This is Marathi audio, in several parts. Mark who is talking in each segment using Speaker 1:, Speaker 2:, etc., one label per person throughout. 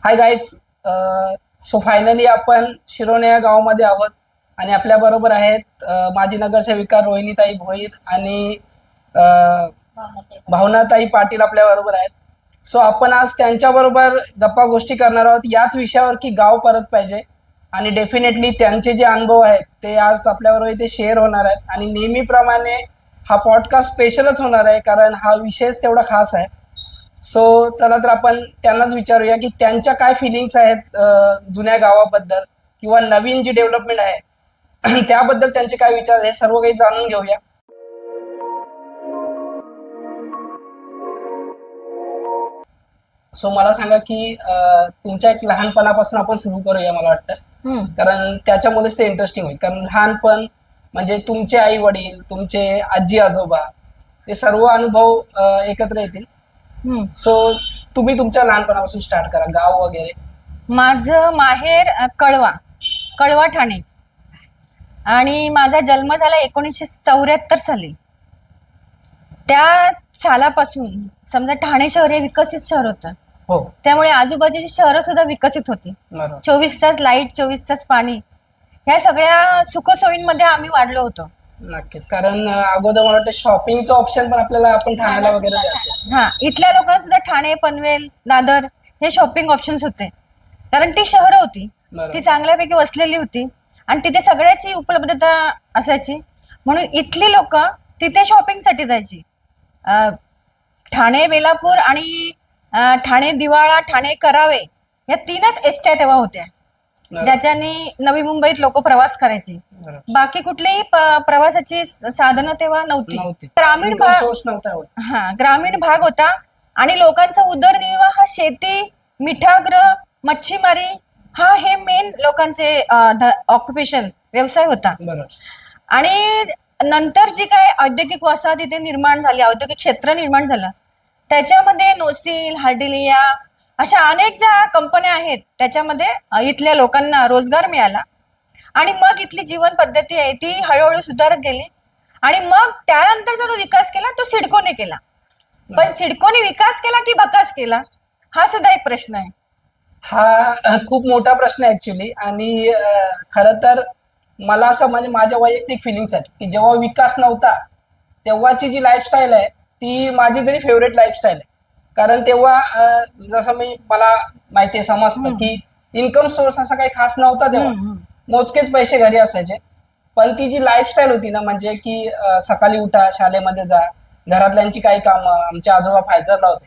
Speaker 1: Hi guys. सो फायनली आपण शिरोणे या गावामध्ये आहोत आणि आपल्या बरोबर आहेत माजी नगरसेविका रोहिणीताई भोईर आणि अ, भावनाताई पाटील आपल्या बरोबर आहेत. सो आपण आज त्यांच्या बरोबर गप्पा गोष्टी करणार आहोत याच विषयावर की गाव परत पाहिजे. आणि डेफिनेटली त्यांचे जे अनुभव आहेत ते आज आपल्याबरोबर इथे शेअर होणार आहेत आणि नेहमीप्रमाणे हा पॉडकास्ट स्पेशलच होणार आहे कारण हा विषयच तेवढा खास आहे. सो चला तर आपण त्यांनाच विचारूया की त्यांच्या काय फिलिंग्स आहेत जुन्या गावाबद्दल किंवा नवीन जी डेव्हलपमेंट आहे त्याबद्दल त्यांचे काय विचार हे सर्व काही जाणून घेऊया. सो मला सांगा की तुमच्या एक लहानपणापासून आपण सुरू करूया मला वाटतं, कारण त्याच्यामुळेच ते इंटरेस्टिंग होईल. कारण लहानपण म्हणजे तुमचे आई वडील, तुमचे आजी आजोबा, ते सर्व अनुभव एकत्र येतील. सो तुम्ही तुमच्या लहानपणापासून स्टार्ट करा, गाव वगैरे.
Speaker 2: माझं माहेर कळवा कळवा ठाणे आणि माझा जन्म झाला 1974 साली. त्या सालापासून समजा ठाणे शहर हे विकसित शहर होतं.
Speaker 1: हो,
Speaker 2: त्यामुळे आजूबाजूची शहरं सुद्धा विकसित होती.
Speaker 1: बरोबर.
Speaker 2: 24 तास लाईट, 24 तास पाणी, ह्या सगळ्या सुखसोयींमध्ये आम्ही वाढलो होतो.
Speaker 1: नक्कीच. कारण अगोदर मला वाटतं शॉपिंगचं ऑप्शन पण आपल्याला आपण ठाण्याला वगैरे द्यायचं.
Speaker 2: हा, इथल्या लोकांना सुद्धा ठाणे, पनवेल, दादर हे शॉपिंग ऑप्शन्स होते. कारण ती शहरं होती,
Speaker 1: बरोबर.
Speaker 2: ती चांगल्यापैकी वसलेली होती आणि तिथे सगळ्याची उपलब्धता असायची. म्हणून इथली लोक तिथे शॉपिंगसाठी जायची. ठाणे, बेलापूर आणि ठाणे दिवाळा, ठाणे करावे या 3च एसट्या तेव्हा होत्या ज्याच्याने नवी मुंबईत लोक प्रवास करायचे.
Speaker 1: बरोबर.
Speaker 2: बाकी कुठलीही प्रवासाची साधनं तेव्हा नव्हती. ग्रामीण
Speaker 1: Income
Speaker 2: भाग,
Speaker 1: source नव्हता एवढा.
Speaker 2: हा, ग्रामीण भाग होता आणि लोकांचा उदरनिर्वाह शेती, मिठागृह, मच्छीमारी हा हे मेन लोकांचे ऑक्युपेशन व्यवसाय होता.
Speaker 1: बरोबर.
Speaker 2: आणि नंतर जी काय औद्योगिक वसाहत इथे निर्माण झाली, औद्योगिक क्षेत्र निर्माण झालं, त्याच्यामध्ये नोसील, हार्डिलिया अशा अनेक ज्या कंपन्या आहेत त्याच्यामध्ये इथल्या लोकांना रोजगार मिळाला आणि मग इथली जीवन पद्धती आहे ती हळूहळू सुधारत गेली. आणि मग त्यानंतर जो विकास केला तो सिडकोने केला. पण सिडकोने विकास केला की भकास केला हा सुद्धा एक प्रश्न आहे.
Speaker 1: हा खूप मोठा प्रश्न आहे ऍक्च्युली. आणि खरं तर मला असं म्हणजे माझ्या वैयक्तिक फिलिंग्स आहेत की जेव्हा विकास नव्हता तेव्हाची जी लाईफस्टाईल आहे ती माझी तरी फेवरेट लाईफस्टाईल आहे. कारण तेव्हा जसं मला माहिती आहे, समजतं की इन्कम सोर्स असा काही खास नव्हता तेव्हा. मोजकेच पैसे घरी असायचे. पण ती जी लाईफस्टाईल होती ना, म्हणजे की सकाळी उठा, शाळेमध्ये जा, घरातल्यांची काही कामं. आमचे आजोबा फायझरला होते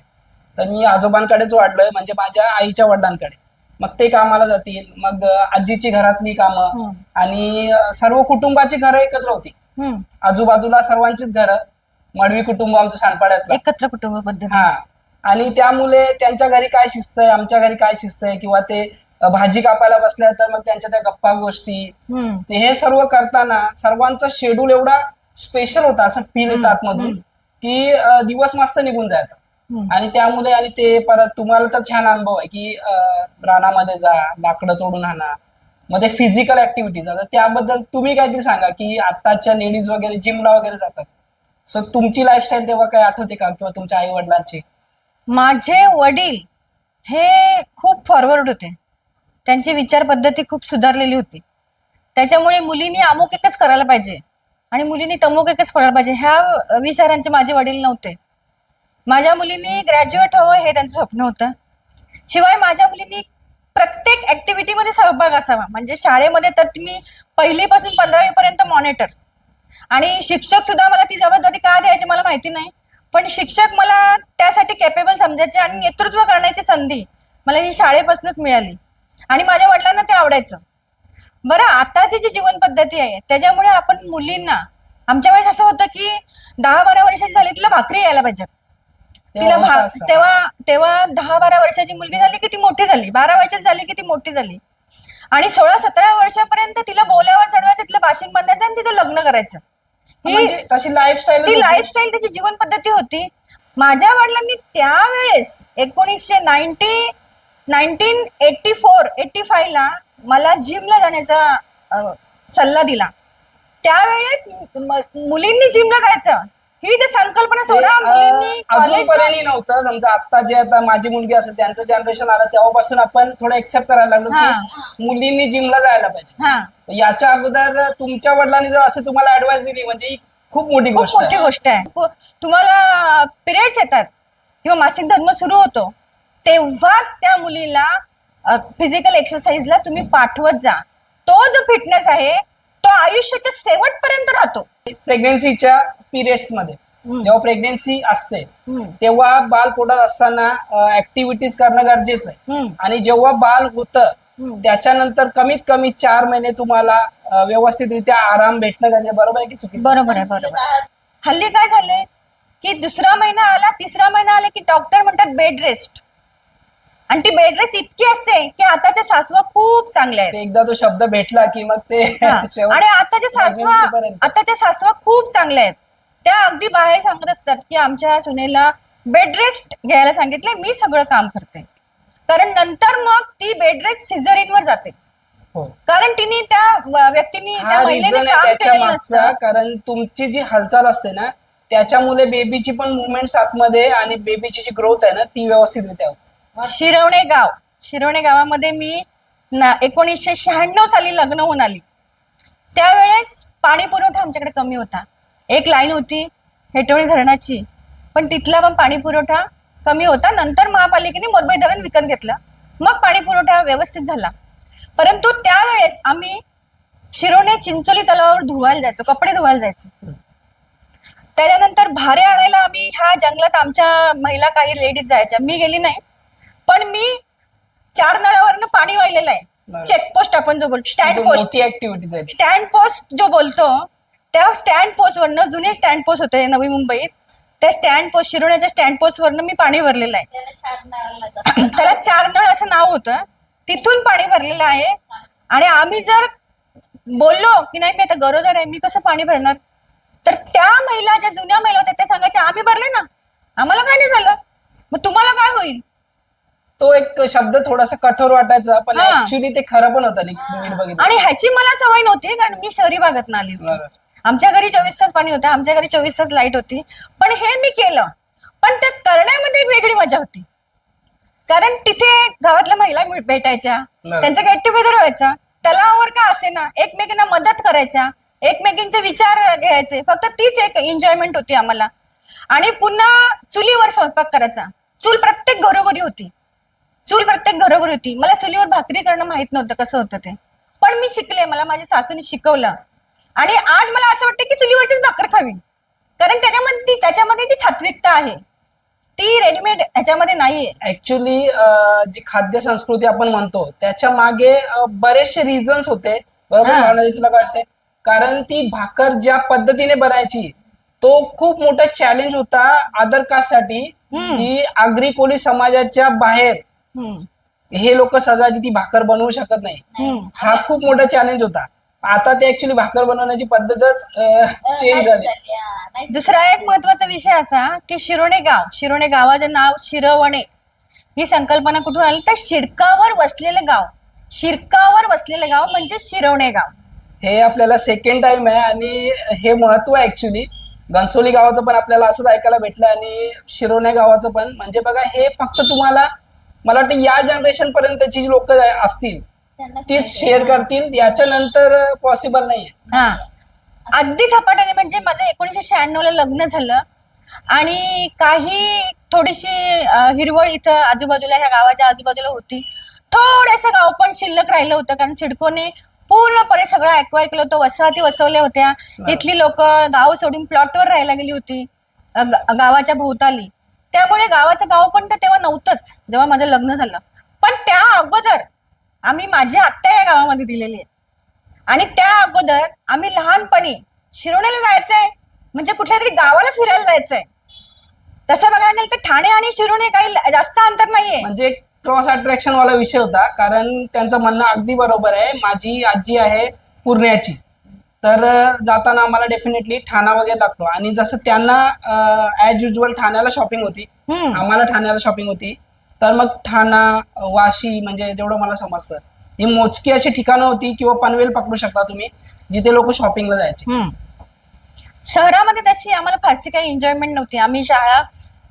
Speaker 1: तर मी आजोबांकडेच वाढलोय, म्हणजे माझ्या आईच्या वडिलांकडे. मग ते कामाला जातील, मग आजीची घरातली कामं आणि सर्व कुटुंबाची घरं एकत्र होती. आजूबाजूला सर्वांचीच घरं, मडवी कुटुंब आमचं सांडपाड्यातलं,
Speaker 2: एकत्र कुटुंब पद्धती.
Speaker 1: हा. आणि त्यामुळे त्यांच्या घरी काय शिस्त आहे, आमच्या घरी काय शिस्त आहे, किंवा ते भाजी कापायला बसल्या तर मग त्यांच्या त्या गप्पा गोष्टी, हे सर्व करताना सर्वांचा शेड्यूल एवढा स्पेशल होता, असं फील येतं आतमधून की दिवस मस्त निघून जायचा. आणि त्यामुळे आणि ते परत तुम्हाला तर छान अनुभव आहे की रानामध्ये जा, लाकडं तोडून आणा, मग ते फिजिकल ऍक्टिव्हिटीज. आता त्याबद्दल तुम्ही काहीतरी सांगा की आताच्या लेडीज वगैरे जिमला वगैरे जातात. सो तुमची लाईफस्टाईल तेव्हा काय आठवते का, किंवा तुमच्या आई वडिलांची?
Speaker 2: माझे वडील हे खूप फॉरवर्ड होते, त्यांची विचार पद्धती खूप सुधारलेली होती. त्याच्यामुळे मुलींनी अमुक एकच करायला पाहिजे आणि मुलींनी तमुक एकच करायला पाहिजे ह्या विचारांचे माझे वडील नव्हते. माझ्या मुलींनी ग्रॅज्युएट व्हावं हे त्यांचं स्वप्न होतं. शिवाय माझ्या मुलींनी प्रत्येक ऍक्टिव्हिटीमध्ये सहभाग असावा. म्हणजे शाळेमध्ये तर मी 1ली पासून 15वी पर्यंत मॉनिटर, आणि शिक्षक सुद्धा मला ती जबाबदारी का द्यायची मला माहिती नाही, पण शिक्षक मला त्यासाठी कॅपेबल समजायचे आणि नेतृत्व करण्याची संधी मला ही शाळेपासूनच मिळाली आणि माझ्या वडिलांना ते आवडायचं. बरं, आताची जी जीवन पद्धती आहे त्याच्यामुळे आपण मुलींना, आमच्या वेळेस असं होतं की 10-12 वर्षाची झाली तिला भाकरी यायला पाहिजे. तिला तेव्हा 10-12 वर्षाची मुलगी झाली की ती मोठी झाली, 12 वर्षाची झाली की ती मोठी झाली, आणि 16-17 वर्षापर्यंत तिला बोल्यावर चढवायचं, तिला बाशिंग बांधायचं आणि तिचं लग्न करायचं. ही
Speaker 1: तशी लाईफस्टाईल,
Speaker 2: ती लाईफस्टाईल त्याची जीवन पद्धती होती. माझ्या वडिलांनी त्यावेळेस 1984-85 ला मला जिमला जाण्याचा सल्ला दिला. त्यावेळेस मुलींनी जिमला जायचं ही जी संकल्पना सोडा मुलींनी कॉलेजला
Speaker 1: अजूनपर्यंत नव्हतं. समजा आता जे आता माझी मुलगी असेल त्यांचं जनरेशन आलं तेव्हापासून आपण थोडं एक्सेप्ट करायला लागलो की मुलींनी जिमला जायला पाहिजे.
Speaker 2: हा
Speaker 1: याच्या अगोदर तुमच्या वडिलांनी जर असं तुम्हाला ऍडवाइस दिली म्हणजे ही खूप मोठी
Speaker 2: खूप
Speaker 1: गोष्ट
Speaker 2: मोठी
Speaker 1: आहे.
Speaker 2: गोष्ट आहे. तुम्हाला पिरियड्स येतात किंवा मासिक धर्म सुरू होतो तेव्हाच त्या मुलीला फिजिकल एक्सरसाइजला तुम्ही पाठवत जा. तो जो फिटनेस आहे तो आयुष्याच्या शेवटपर्यंत राहतो.
Speaker 1: प्रेग्नन्सीच्या पिरियड्स मध्ये जेव्हा प्रेग्नेन्सी असते तेव्हा बाल पोटात असताना ऍक्टिव्हिटीज करणं गरजेचं आहे. आणि जेव्हा बाल होतं त्याच्यानंतर कमीत कमी 4 महिने तुम्हाला व्यवस्थितरित्या आराम भेटणं गरजेचं. बरोबर आहे की चुकीचं?
Speaker 2: बरोबर आहे, बरोबर. हल्ली काय झालंय की दुसरा महिना आला, तिसरा महिना आला की डॉक्टर म्हणतात बेड रेस्ट. आणि ती बेड रेस्ट इतकी असते की आताच्या सासवा खूप चांगल्या आहेत.
Speaker 1: एकदा तो शब्द भेटला की मग ते
Speaker 2: आणि आताच्या सासवा खूप चांगल्या आहेत. त्या अगदी बाहेर सांगत असतात की आमच्या सुनेला बेड रेस्ट घ्यायला सांगितले, मी सगळं काम करते. कारण नंतर मग ती बेड रेस्ट सिझरिनवर जाते. कारण तिने त्या व्यक्तीने
Speaker 1: हा रिझन आहे त्याच्या मागचा. कारण तुमची जी हालचाल असते ना त्याच्यामुळे बेबीची पण मुवमेंट आतमध्ये आणि बेबीची जी ग्रोथ आहे ना ती व्यवस्थितरित्या होते.
Speaker 2: शिरवणे गावामध्ये मी 1996 साली लग्न होऊन आली. त्यावेळेस पाणी पुरवठा आमच्याकडे कमी होता. एक लाईन होती हेटवणी धरणाची, पण तिथला पण पाणी पुरवठा कमी होता. नंतर महापालिकेने मोरबाई धरण विकत घेतलं, मग पाणी पुरवठा व्यवस्थित झाला. परंतु त्यावेळेस आम्ही शिरोणे चिंचोली तलावावर धुवायला जायचो, कपडे धुवायला जायचो. त्याच्यानंतर भारे आणायला आम्ही ह्या जंगलात आमच्या महिला काही लेडीज जायच्या. मी गेली नाही, पण मी 4 नळावरनं पाणी वाहिलेलं आहे. चेकपोस्ट आपण जो बोलतो स्टँड पोस्ट,
Speaker 1: ऍक्टिव्हिटीज आहेत.
Speaker 2: स्टँड पोस्ट जो बोलतो त्या स्टँड पोस्ट वरनं, जुने स्टँड पोस्ट होते नवी मुंबईत, त्या स्टँड पोस्ट शिरोण्याच्या स्टँड पोस्ट वरनं मी पाणी भरलेलं आहे. त्याला 4 नळ असं नाव होतं. तिथून पाणी भरलेलं आहे. आणि आम्ही जर बोललो की नाही मी आता गरोदर आहे, मी कसं पाणी भरणार, तर त्या महिला ज्या जुन्या महिला होत्या त्या सांगायच्या आम्ही भरले ना, आम्हाला काय नाही झालं, मग तुम्हाला काय होईल.
Speaker 1: तो एक शब्द थोडासा कठोर वाटायचा, पण ऍक्च्युली ते खरं पण होतं. बघितलं.
Speaker 2: आणि ह्याची मला सवय नव्हती, कारण मी शहरी भागात आली होती. आमच्या घरी 24 तास पाणी होतं, आमच्या घरी 24 तास लाईट होती. पण हे मी केलं, पण ते करण्यामध्ये एक वेगळी मजा होती. कारण तिथे गावातल्या महिला भेटायच्या, त्यांचं गेट टुगेदर व्हायचं, तलावावर का असे ना एकमेकींना मदत करायच्या, एकमेकींचे विचार घ्यायचे. फक्त तीच एक एन्जॉयमेंट होती आम्हाला. आणि पुन्हा चुलीवर स्वयंपाक करायचा. चूल प्रत्येक घरोघरी होती. मला चुलीवर भाकरी करणं माहित नव्हतं कसं होतं ते, पण मी शिकले, मला माझ्या सासूने शिकवलं. आणि आज मला असं वाटतं की चुलीवरचीच भाकर खावी, कारण त्याच्यामध्ये जी सात्विकता आहे ती रेडीमेड ह्याच्यामध्ये नाहीये.
Speaker 1: ऍक्च्युली जी खाद्य संस्कृती आपण म्हणतो त्याच्या मागे बरेचसे रिझन्स होते. बरोबर तुला वाटते? कारण ती भाकर ज्या पद्धतीने बनायची तो खूप मोठा चॅलेंज होता अदर कास्टसाठी, की आगरी कोळी समाजाच्या बाहेर हे लोक सहजाची ती भाकर बनवू शकत नाही. हा खूप मोठा चॅलेंज होता. आता ते ऍक्च्युली भाकर बनवण्याची पद्धतच चेंज झाली.
Speaker 2: दुसरा एक महत्वाचा विषय असा की शिरोणे गावाचं नाव शिरवणे ही संकल्पना कुठून आली, तर शिरकावर वसलेलं गाव म्हणजे शिरवणे गाव.
Speaker 1: हे आपल्याला सेकंड टाइम आहे आणि हे महत्व आहे ऍक्च्युली. घनसोली गावाचं पण आपल्याला असंच ऐकायला भेटलं आणि शिरोणे गावाचं पण. म्हणजे बघा, हे फक्त तुम्हाला मला वाटतं या जनरेशन पर्यंतची जी लोक असतील तीच शेअर करतील, याच्या नंतर पॉसिबल नाहीये.
Speaker 2: अगदी झपाट्याने. म्हणजे माझं 1996 ला लग्न झालं आणि काही थोडीशी हिरवळ इथं आजूबाजूला, ह्या गावाच्या आजूबाजूला होती. थोडंसं गाव पण शिल्लक राहिलं होतं, कारण सिडकोने पूर्णपणे सगळं ऍक्वायर केलं होतं, वसाहती वसवल्या होत्या. इथली लोक गाव सोडून प्लॉटवर राहायला गेली होती गावाच्या भोवताली. त्यामुळे गावाचं गाव पण तेव्हा नव्हतंच जेव्हा माझं लग्न झालं. पण त्या अगोदर आम्ही माझी आत्या या गावामध्ये दिलेली आहे. आणि त्या अगोदर आम्ही लहानपणी शिरोण्याला जायचंय म्हणजे कुठल्या तरी गावाला फिरायला जायचंय. तसं बघायला गेलं तर ठाणे आणि शिरोणे काही जास्त अंतर नाहीये.
Speaker 1: म्हणजे क्रॉस अट्रॅक्शन वाला विषय होता. कारण त्यांचं म्हणणं अगदी बरोबर आहे. माझी आजी आहे पुण्याची, तर जाताना आम्हाला डेफिनेटली ठाणा वगैरे लागतो. आणि जसं त्यांना ऍज युजल ठाण्याला शॉपिंग होती, आम्हाला ठाण्याला शॉपिंग होती, तर मग ठाणा, वाशी, म्हणजे जेवढं मला समजतं ही मोजकी अशी ठिकाणं होती, किंवा पनवेल पकडू शकता तुम्ही, जिथे लोक शॉपिंगला जायचे.
Speaker 2: शहरामध्ये तशी आम्हाला फारशी काही एन्जॉयमेंट नव्हती. आम्ही शाळा,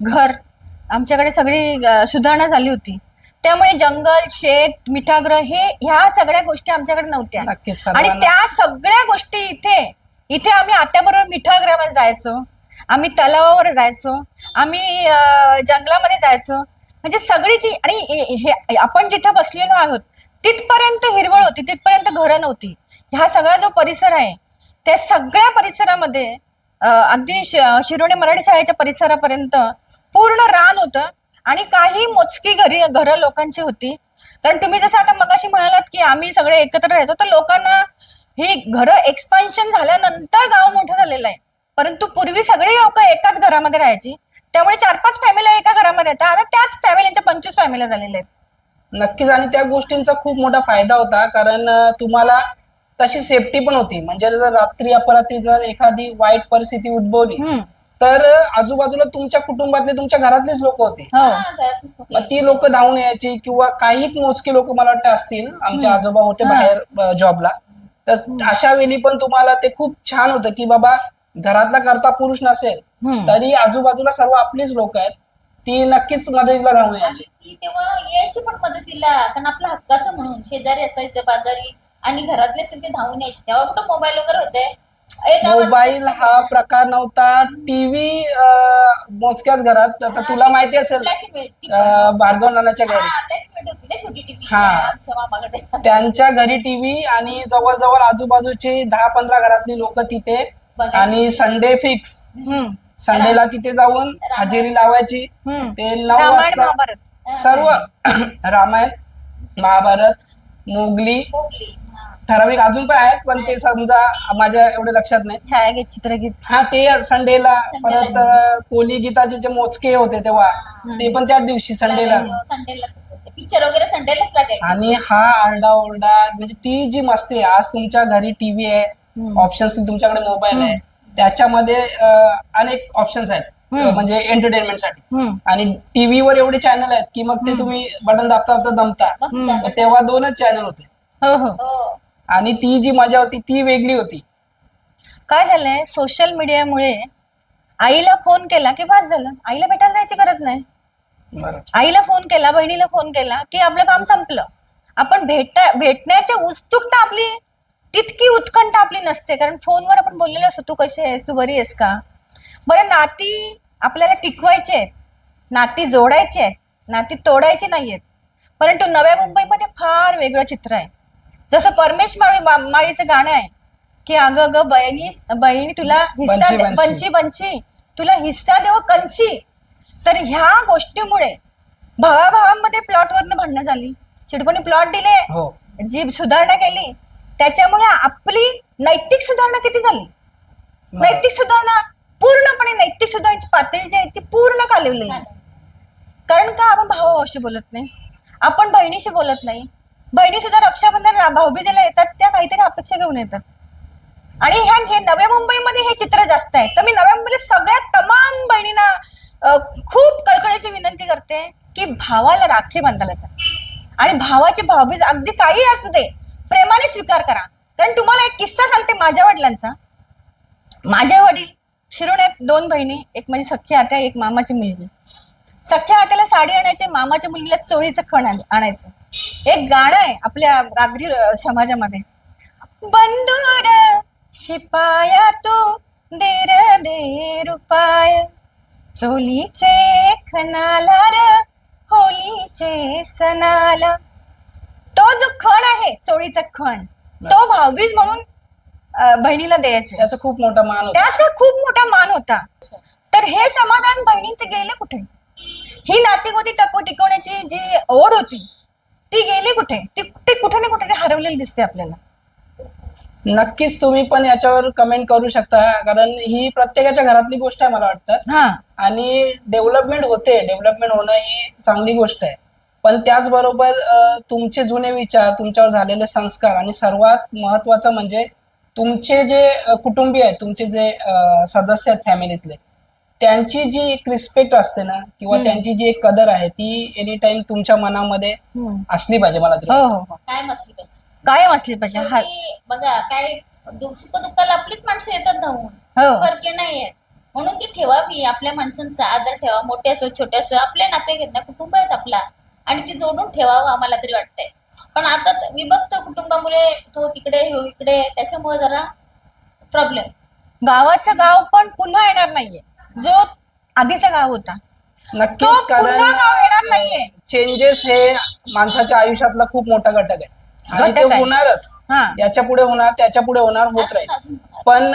Speaker 2: घर, आमच्याकडे सगळी सुधारणा झाली होती. त्यामुळे जंगल, शेत, मिठागृह ह्या सगळ्या गोष्टी आमच्याकडे नव्हत्या.
Speaker 1: नक्कीच
Speaker 2: आणि
Speaker 1: सर्वांना
Speaker 2: त्या सगळ्या गोष्टी इथे आम्ही आत्याबरोबर मिठागृहामध्ये जायचो, आम्ही तलावावर जायचो, आम्ही जंगलामध्ये जायचो. म्हणजे सगळी जी आणि आपण जिथे बसलेलो आहोत तिथपर्यंत हिरवळ होती, तिथपर्यंत घरं नव्हती. हा सगळा जो परिसर आहे त्या सगळ्या परिसरामध्ये अगदी शिरोडे मराठी शाळेच्या परिसरापर्यंत पूर्ण रान होतं आणि काही मोजकी घरं लोकांची होती. कारण तुम्ही जसं आता मगाशी म्हणालात की आम्ही सगळे एकत्र राहायचो, तर लोकांना ही घरं एक्सपान्शन झाल्यानंतर गाव मोठं झालेलं आहे. परंतु पूर्वी सगळी लोक एकाच घरामध्ये राहायची, त्यामुळे 4-5 फॅमिली एका घरामध्ये येतात. आता त्याच फॅमिलीच्या 25 फॅमिल्या झालेल्या आहेत.
Speaker 1: नक्कीच. आणि त्या गोष्टींचा खूप मोठा फायदा होता, कारण तुम्हाला तशी सेफ्टी पण होती. म्हणजे जर रात्री अपरात्री जर एखादी वाईट परिस्थिती उद्भवली तर आजूबाजूला तुमच्या कुटुंबातले, तुमच्या घरातलेच लोक होते.
Speaker 2: हो.
Speaker 1: मग ती लोक धावून यायची, किंवा काही मोजके लोक मला वाटतं असतील, आमचे आजोबा होते बाहेर जॉबला, तर अशा वेळी पण तुम्हाला ते खूप छान होतं की बाबा घरातला करता पुरुष नसेल तरी आजूबाजूला सर्व आपलीच लोक आहेत, ती नक्कीच मदतीला धावून यायची.
Speaker 3: ती तेव्हा यायची पण मदतीला, कारण आपल्या हक्काचं म्हणून शेजारी असायचं, बाजारी आणि घरातले असेल ते धावून यायचे. तेव्हा कुठं मोबाईल वगैरे होते?
Speaker 1: मोबाईल हा प्रकार नव्हता. टीव्ही मोजक्याच घरात. आता तुला माहिती असेल भार्गव नानाच्या घरी,
Speaker 3: छोटी टीव्ही
Speaker 1: हा.
Speaker 3: आमच्या मामाकडे.
Speaker 1: त्यांच्या घरी टीव्ही, आणि जवळजवळ आजूबाजूची 10-15 घरातली लोक तिथे.
Speaker 3: बघायची.
Speaker 1: आणि संडे फिक्स, संडेला तिथे जाऊन हजेरी लावायची. ते 9
Speaker 2: रामायण,
Speaker 1: वाजता
Speaker 2: महाभारत.
Speaker 1: सर्व रामायण, महाभारत, मोगली,
Speaker 3: मोगली. हा.
Speaker 1: ठराविक अजून पण आहेत, पण ते समजा माझ्या एवढे लक्षात नाही.
Speaker 2: छायागीत, चित्रगीत.
Speaker 1: हा, ते संडेला. परत कोली गीताचे जे मोजके होते तेव्हा, ते पण त्याच दिवशी संडेलाच.
Speaker 3: संडेला पिक्चर वगैरे संडेलाच लागायचे.
Speaker 1: आणि हा आरडाओरडा, म्हणजे ती जी मस्ती. आज तुमच्या घरी टीव्ही आहे, ऑप्शन्स, तुमच्याकडे मोबाईल आहे, त्याच्यामध्ये अनेक ऑप्शन्स आहेत म्हणजे एंटरटेनमेंटसाठी. आणि टीव्हीवर एवढे चॅनल आहेत की मग ते तुम्ही बटन दाबता दाबता दमता. तेव्हा 2च चॅनल होते.
Speaker 2: हो हो.
Speaker 3: हो.
Speaker 1: आणि ती जी मजा होती ती वेगळी होती.
Speaker 2: काय झालंय, सोशल मीडियामुळे आईला फोन केला की बस झालं, आईला भेटायला जायची गरज नाही.
Speaker 1: बरोबर.
Speaker 2: आईला फोन केला, बहिणीला फोन केला की आपलं काम संपलं. आपण भेटण्याची उत्सुकता आपली तितकी उत्कंठा आपली नसते, कारण फोनवर आपण बोललेलो असतो, तू कशी आहेस, तू बरी आहेस का. बरं, नाती आपल्याला टिकवायची आहेत, नाती जोडायची आहेत, नाती तोडायची नाहीयेत. परंतु नव्या मुंबईमध्ये फार वेगळं चित्र आहे. जसं परमेश माळीचं गाणं आहे की अगं अगं बहिणी तुला हिस्सा
Speaker 1: बंशी,
Speaker 2: बंशी बंशी तुला हिस्सा देव कंशी. तर ह्या गोष्टीमुळे भावाभावांमध्ये प्लॉटवरनं भांडणं झाली, चिडकोनी प्लॉट दिले,
Speaker 1: हो.
Speaker 2: जी सुधारणा केली, त्याच्यामुळे आपली नैतिक सुधारणा किती झाली. नैतिक सुधारणा पूर्णपणे, नैतिक सुधारण्याची पातळी जी आहे ती पूर्ण खालवली. कारण का आपण भावाभावाशी बोलत नाही, आपण बहिणीशी बोलत नाही. बहिणी सुद्धा रक्षाबंधन, भाऊबीजेला येतात, त्या काहीतरी अपेक्षा घेऊन येतात. आणि हे नव्या मुंबईमध्ये हे चित्र जास्त आहे. तर मी नव्या मुंबईला सगळ्या तमाम बहिणींना खूप कळकळीची विनंती करते की भावाला राखी बांधायला जा, आणि भावाची भाऊबीज अगदी काही असू दे प्रेमाने स्वीकार करा. कारण तुम्हाला एक किस्सा सांगते माझ्या वडिलांचा. माझे वडील शिरोण्यात 2 बहिणी, एक माझी सख्खी आत्या, एक मामाची मुलगी. सख्ख्या आत्याला साडी आणायचे, मामाच्या मुलीला चोळीचं खण आणायचं. एक गाणं आहे आपल्या गागरी समाजामध्ये, बंधुर शिपाया तू देर दे रुपाय, चोलीचे खणाला र होलीचे सणाला. तो जो खण आहे, चोळीचा खण, तो भाऊबीज म्हणून बहिणीला द्यायचा.
Speaker 1: त्याचा खूप मोठा मान होता.
Speaker 2: त्याचा खूप मोठा मान होता. तर हे समाधान बहिणींचे गेले कुठे. ही नातीगोती टिकवण्याची जी ओढ होती ती गेली कुठे. ती कुठे ना कुठे हरवलेली दिसते आपल्याला.
Speaker 1: नक्कीच तुम्ही पण याच्यावर कमेंट करू शकता, कारण ही प्रत्येकाच्या घरातली गोष्ट आहे मला वाटतं. आणि डेव्हलपमेंट होते, डेव्हलपमेंट होणं ही चांगली गोष्ट आहे. पण त्याचबरोबर तुमचे जुने विचार, तुमच्यावर झालेले संस्कार, आणि सर्वात महत्वाचं म्हणजे तुमचे जे कुटुंबीय आहेत, तुमचे जे सदस्य आहेत फॅमिलीतले, त्यांची जी एक रिस्पेक्ट असते ना, किंवा त्यांची जी एक कदर आहे, ती एनी टाइम तुमच्या मनामध्ये असली पाहिजे मला तरी.
Speaker 2: हो हो,
Speaker 3: कायम असली पाहिजे.
Speaker 2: कायम असली पाहिजे.
Speaker 3: शेवटी बघा, काय सुख दुःखाला आपलीच माणसं येतात धावून,
Speaker 2: हो.
Speaker 3: फरके नाही आहेत. म्हणून ती ठेवावी, आपल्या माणसांचा आदर ठेवा, मोठे असो छोटे असो, आपले नातेवाईक आहेत ना, कुटुंब आहेत आपला, आणि ती जोडून ठेवावं आम्हाला तरी वाटतंय. पण आता विभक्त कुटुंबामुळे तो तिकडे ह्यो इकडे, त्याच्यामुळे जरा प्रॉब्लेम.
Speaker 2: गावाचं गाव पण पुन्हा येणार नाहीये, जो आधीचा गाव होता तो
Speaker 1: नक्कीच,
Speaker 2: पुन्हा गाव येणार
Speaker 1: कारण
Speaker 2: नाहीये.
Speaker 1: चेंजेस हे माणसाच्या आयुष्यातला खूप मोठा घटक आहे आणि ते
Speaker 2: घटक आहे.
Speaker 1: होणारच.
Speaker 2: हा.
Speaker 1: याच्या पुढे होणार, त्याच्या पुढे होणार, होत राहील.
Speaker 3: अजून
Speaker 1: पण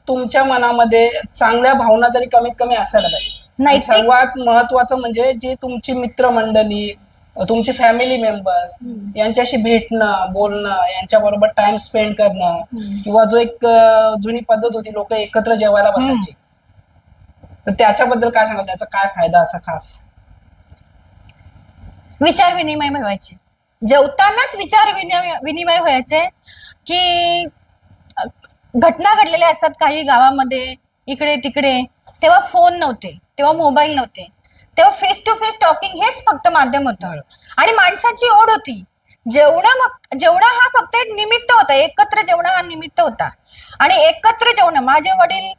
Speaker 1: तुमच्या मनामध्ये चांगल्या भावना तरी कमीत कमी असायला पाहिजे. आणि
Speaker 2: नैतिक-
Speaker 1: सर्वात महत्वाचं म्हणजे जी तुमची मित्रमंडळी, तुमचे फॅमिली मेंबर्स, यांच्याशी भेटणं, बोलणं, यांच्याबरोबर टाइम स्पेंड करणं, किंवा जो एक जुनी पद्धत होती, लोक एकत्र जेवायला बसायची, तर त्याच्याबद्दल काय सांगाल? त्याचा काय फायदा असा खास?
Speaker 2: विचार विनिमय व्हायचे, जेवतानाच विचार विनिमय व्हायचे की घटना घडलेल्या असतात काही गावामध्ये इकडे तिकडे. तेव्हा फोन नव्हते, तेव्हा मोबाईल नव्हते, तेव्हा फेस टू फेस टॉकिंग हेच फक्त माध्यम होतं. आणि माणसाची ओढ होती. जेवणं हा फक्त एक निमित्त होता, एकत्र जेवण हा निमित्त होता. आणि एकत्र जेवण, माझे वडील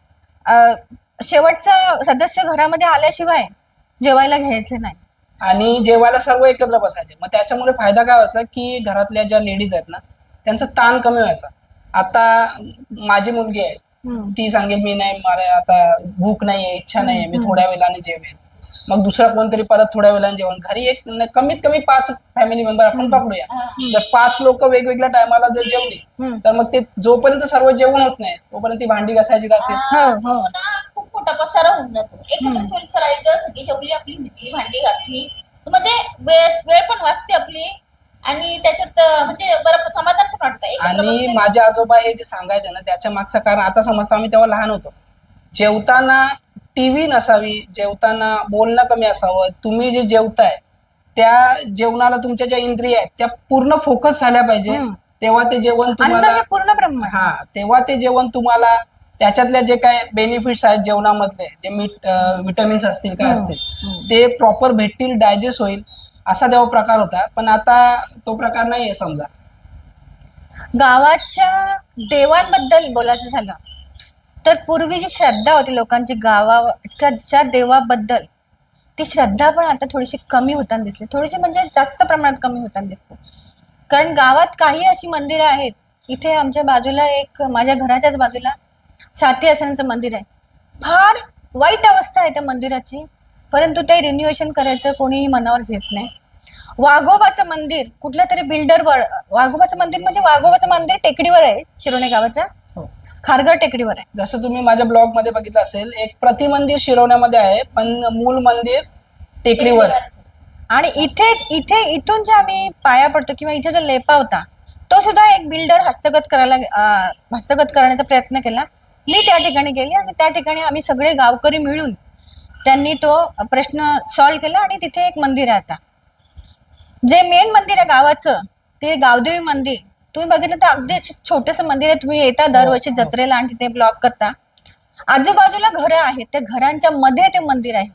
Speaker 2: शेवटचा सदस्य घरामध्ये आल्याशिवाय जेवायला घ्यायचे नाही.
Speaker 1: आणि जेवायला सर्व एकत्र बसायचे. मग त्याच्यामुळे फायदा काय व्हायचा की घरातल्या ज्या लेडीज आहेत ना, त्यांचा ताण कमी व्हायचा. आता माझी मुलगी आहे, ती सांगेल मी नाही, मला आता भूक नाहीये, इच्छा नाहीये, मी थोड्या वेळाने जेवेन. मग दुसरा कोणतरी परत थोड्या वेळाने जेवण. घरी एक कमीत कमी 5 फॅमिली मेंबर आपण पकडूया. जर 5 लोक वेगवेगळ्या टायमाला जर जेवली, तर मग ते जोपर्यंत सर्व जेवण होत नाही तोपर्यंत ती भांडी घासायची राहते.
Speaker 3: तो ना खूप मोठा पसारा होऊन जातो. एकत्र जेवली, चला एकदा सगळी जेवली, आपली नीटली भांडी घासली, तर म्हणजे वेळ पण वाचते आपली, आणि त्याच्यात म्हणजे बरं समाधान पण वाटतं. एकत्र
Speaker 1: आणि
Speaker 3: बसले-
Speaker 1: माझे आजोबा हे जे सांगायचे ना, त्याच्या मागचं कारण आता समजतं. आम्ही तेव्हा लहान होतो. जेवताना टीव्ही नसावी, जेवताना बोलणं कमी असावं, तुम्ही जे जेवताय त्या जेवणाला तुमच्या ज्या इंद्रिया आहेत त्या पूर्ण फोकस झाल्या पाहिजे, तेव्हा ते जेवण
Speaker 2: अन्न
Speaker 1: तुम्हाला
Speaker 2: हे पूर्ण ब्रह्म आहे.
Speaker 1: हा, तेव्हा ते जेवण तुम्हाला त्याच्यातल्या जे काय बेनिफिट्स आहेत जेवणामधले, जे विटॅमिन्स असतील काय असतील, ते प्रॉपर भेटतील, डायजेस्ट होईल, असा तेव्हा प्रकार होता. पण आता तो प्रकार नाहीये समजा.
Speaker 2: गावाच्या देवांबद्दल बोलायचं झालं तर पूर्वी जी श्रद्धा होती लोकांची गावाच्या देवाबद्दल, ती श्रद्धा पण आता थोडीशी कमी होताना दिसते. थोडीशी म्हणजे जास्त प्रमाणात कमी होताना दिसते. कारण गावात काही अशी मंदिरं आहेत. इथे आमच्या बाजूला एक, माझ्या घराच्याच बाजूला साती आसनाचं मंदिर आहे. फार वाईट अवस्था आहे त्या मंदिराची, परंतु ते रिन्युएशन करायचं कोणीही मनावर घेत नाही. वाघोबाचं मंदिर कुठल्या तरी बिल्डरवर, वाघोबाचं मंदिर म्हणजे वाघोबाचं मंदिर टेकडीवर आहे, शिरोणे गावाच्या खारघर टेकडीवर आहे.
Speaker 1: जसं तुम्ही माझ्या ब्लॉग मध्ये बघितलं असेल, एक प्रतिमंदिर शिरवण्यामध्ये आहे, पण मूळ मंदिर टेकडीवर आहे.
Speaker 2: आणि इथून जे आम्ही पाया पडतो किंवा इथे जो लेपा होता, तो सुद्धा एक बिल्डर हस्तगत करण्याचा प्रयत्न केला. मी त्या ठिकाणी गेली आणि त्या ठिकाणी आम्ही सगळे गावकरी मिळून त्यांनी तो प्रश्न सॉल्व्ह केला आणि तिथे एक मंदिर आहे. आता जे मेन मंदिर आहे गावाचं, ते गावदेवी मंदिर, तुम्ही बघितलं तर अगदी छोटंसं मंदिर आहे. तुम्ही येता दरवर्षी जत्रेला आणि तिथे ब्लॉग करता. आजूबाजूला घरं आहेत, त्या घरांच्या मध्ये ते मंदिर आहे.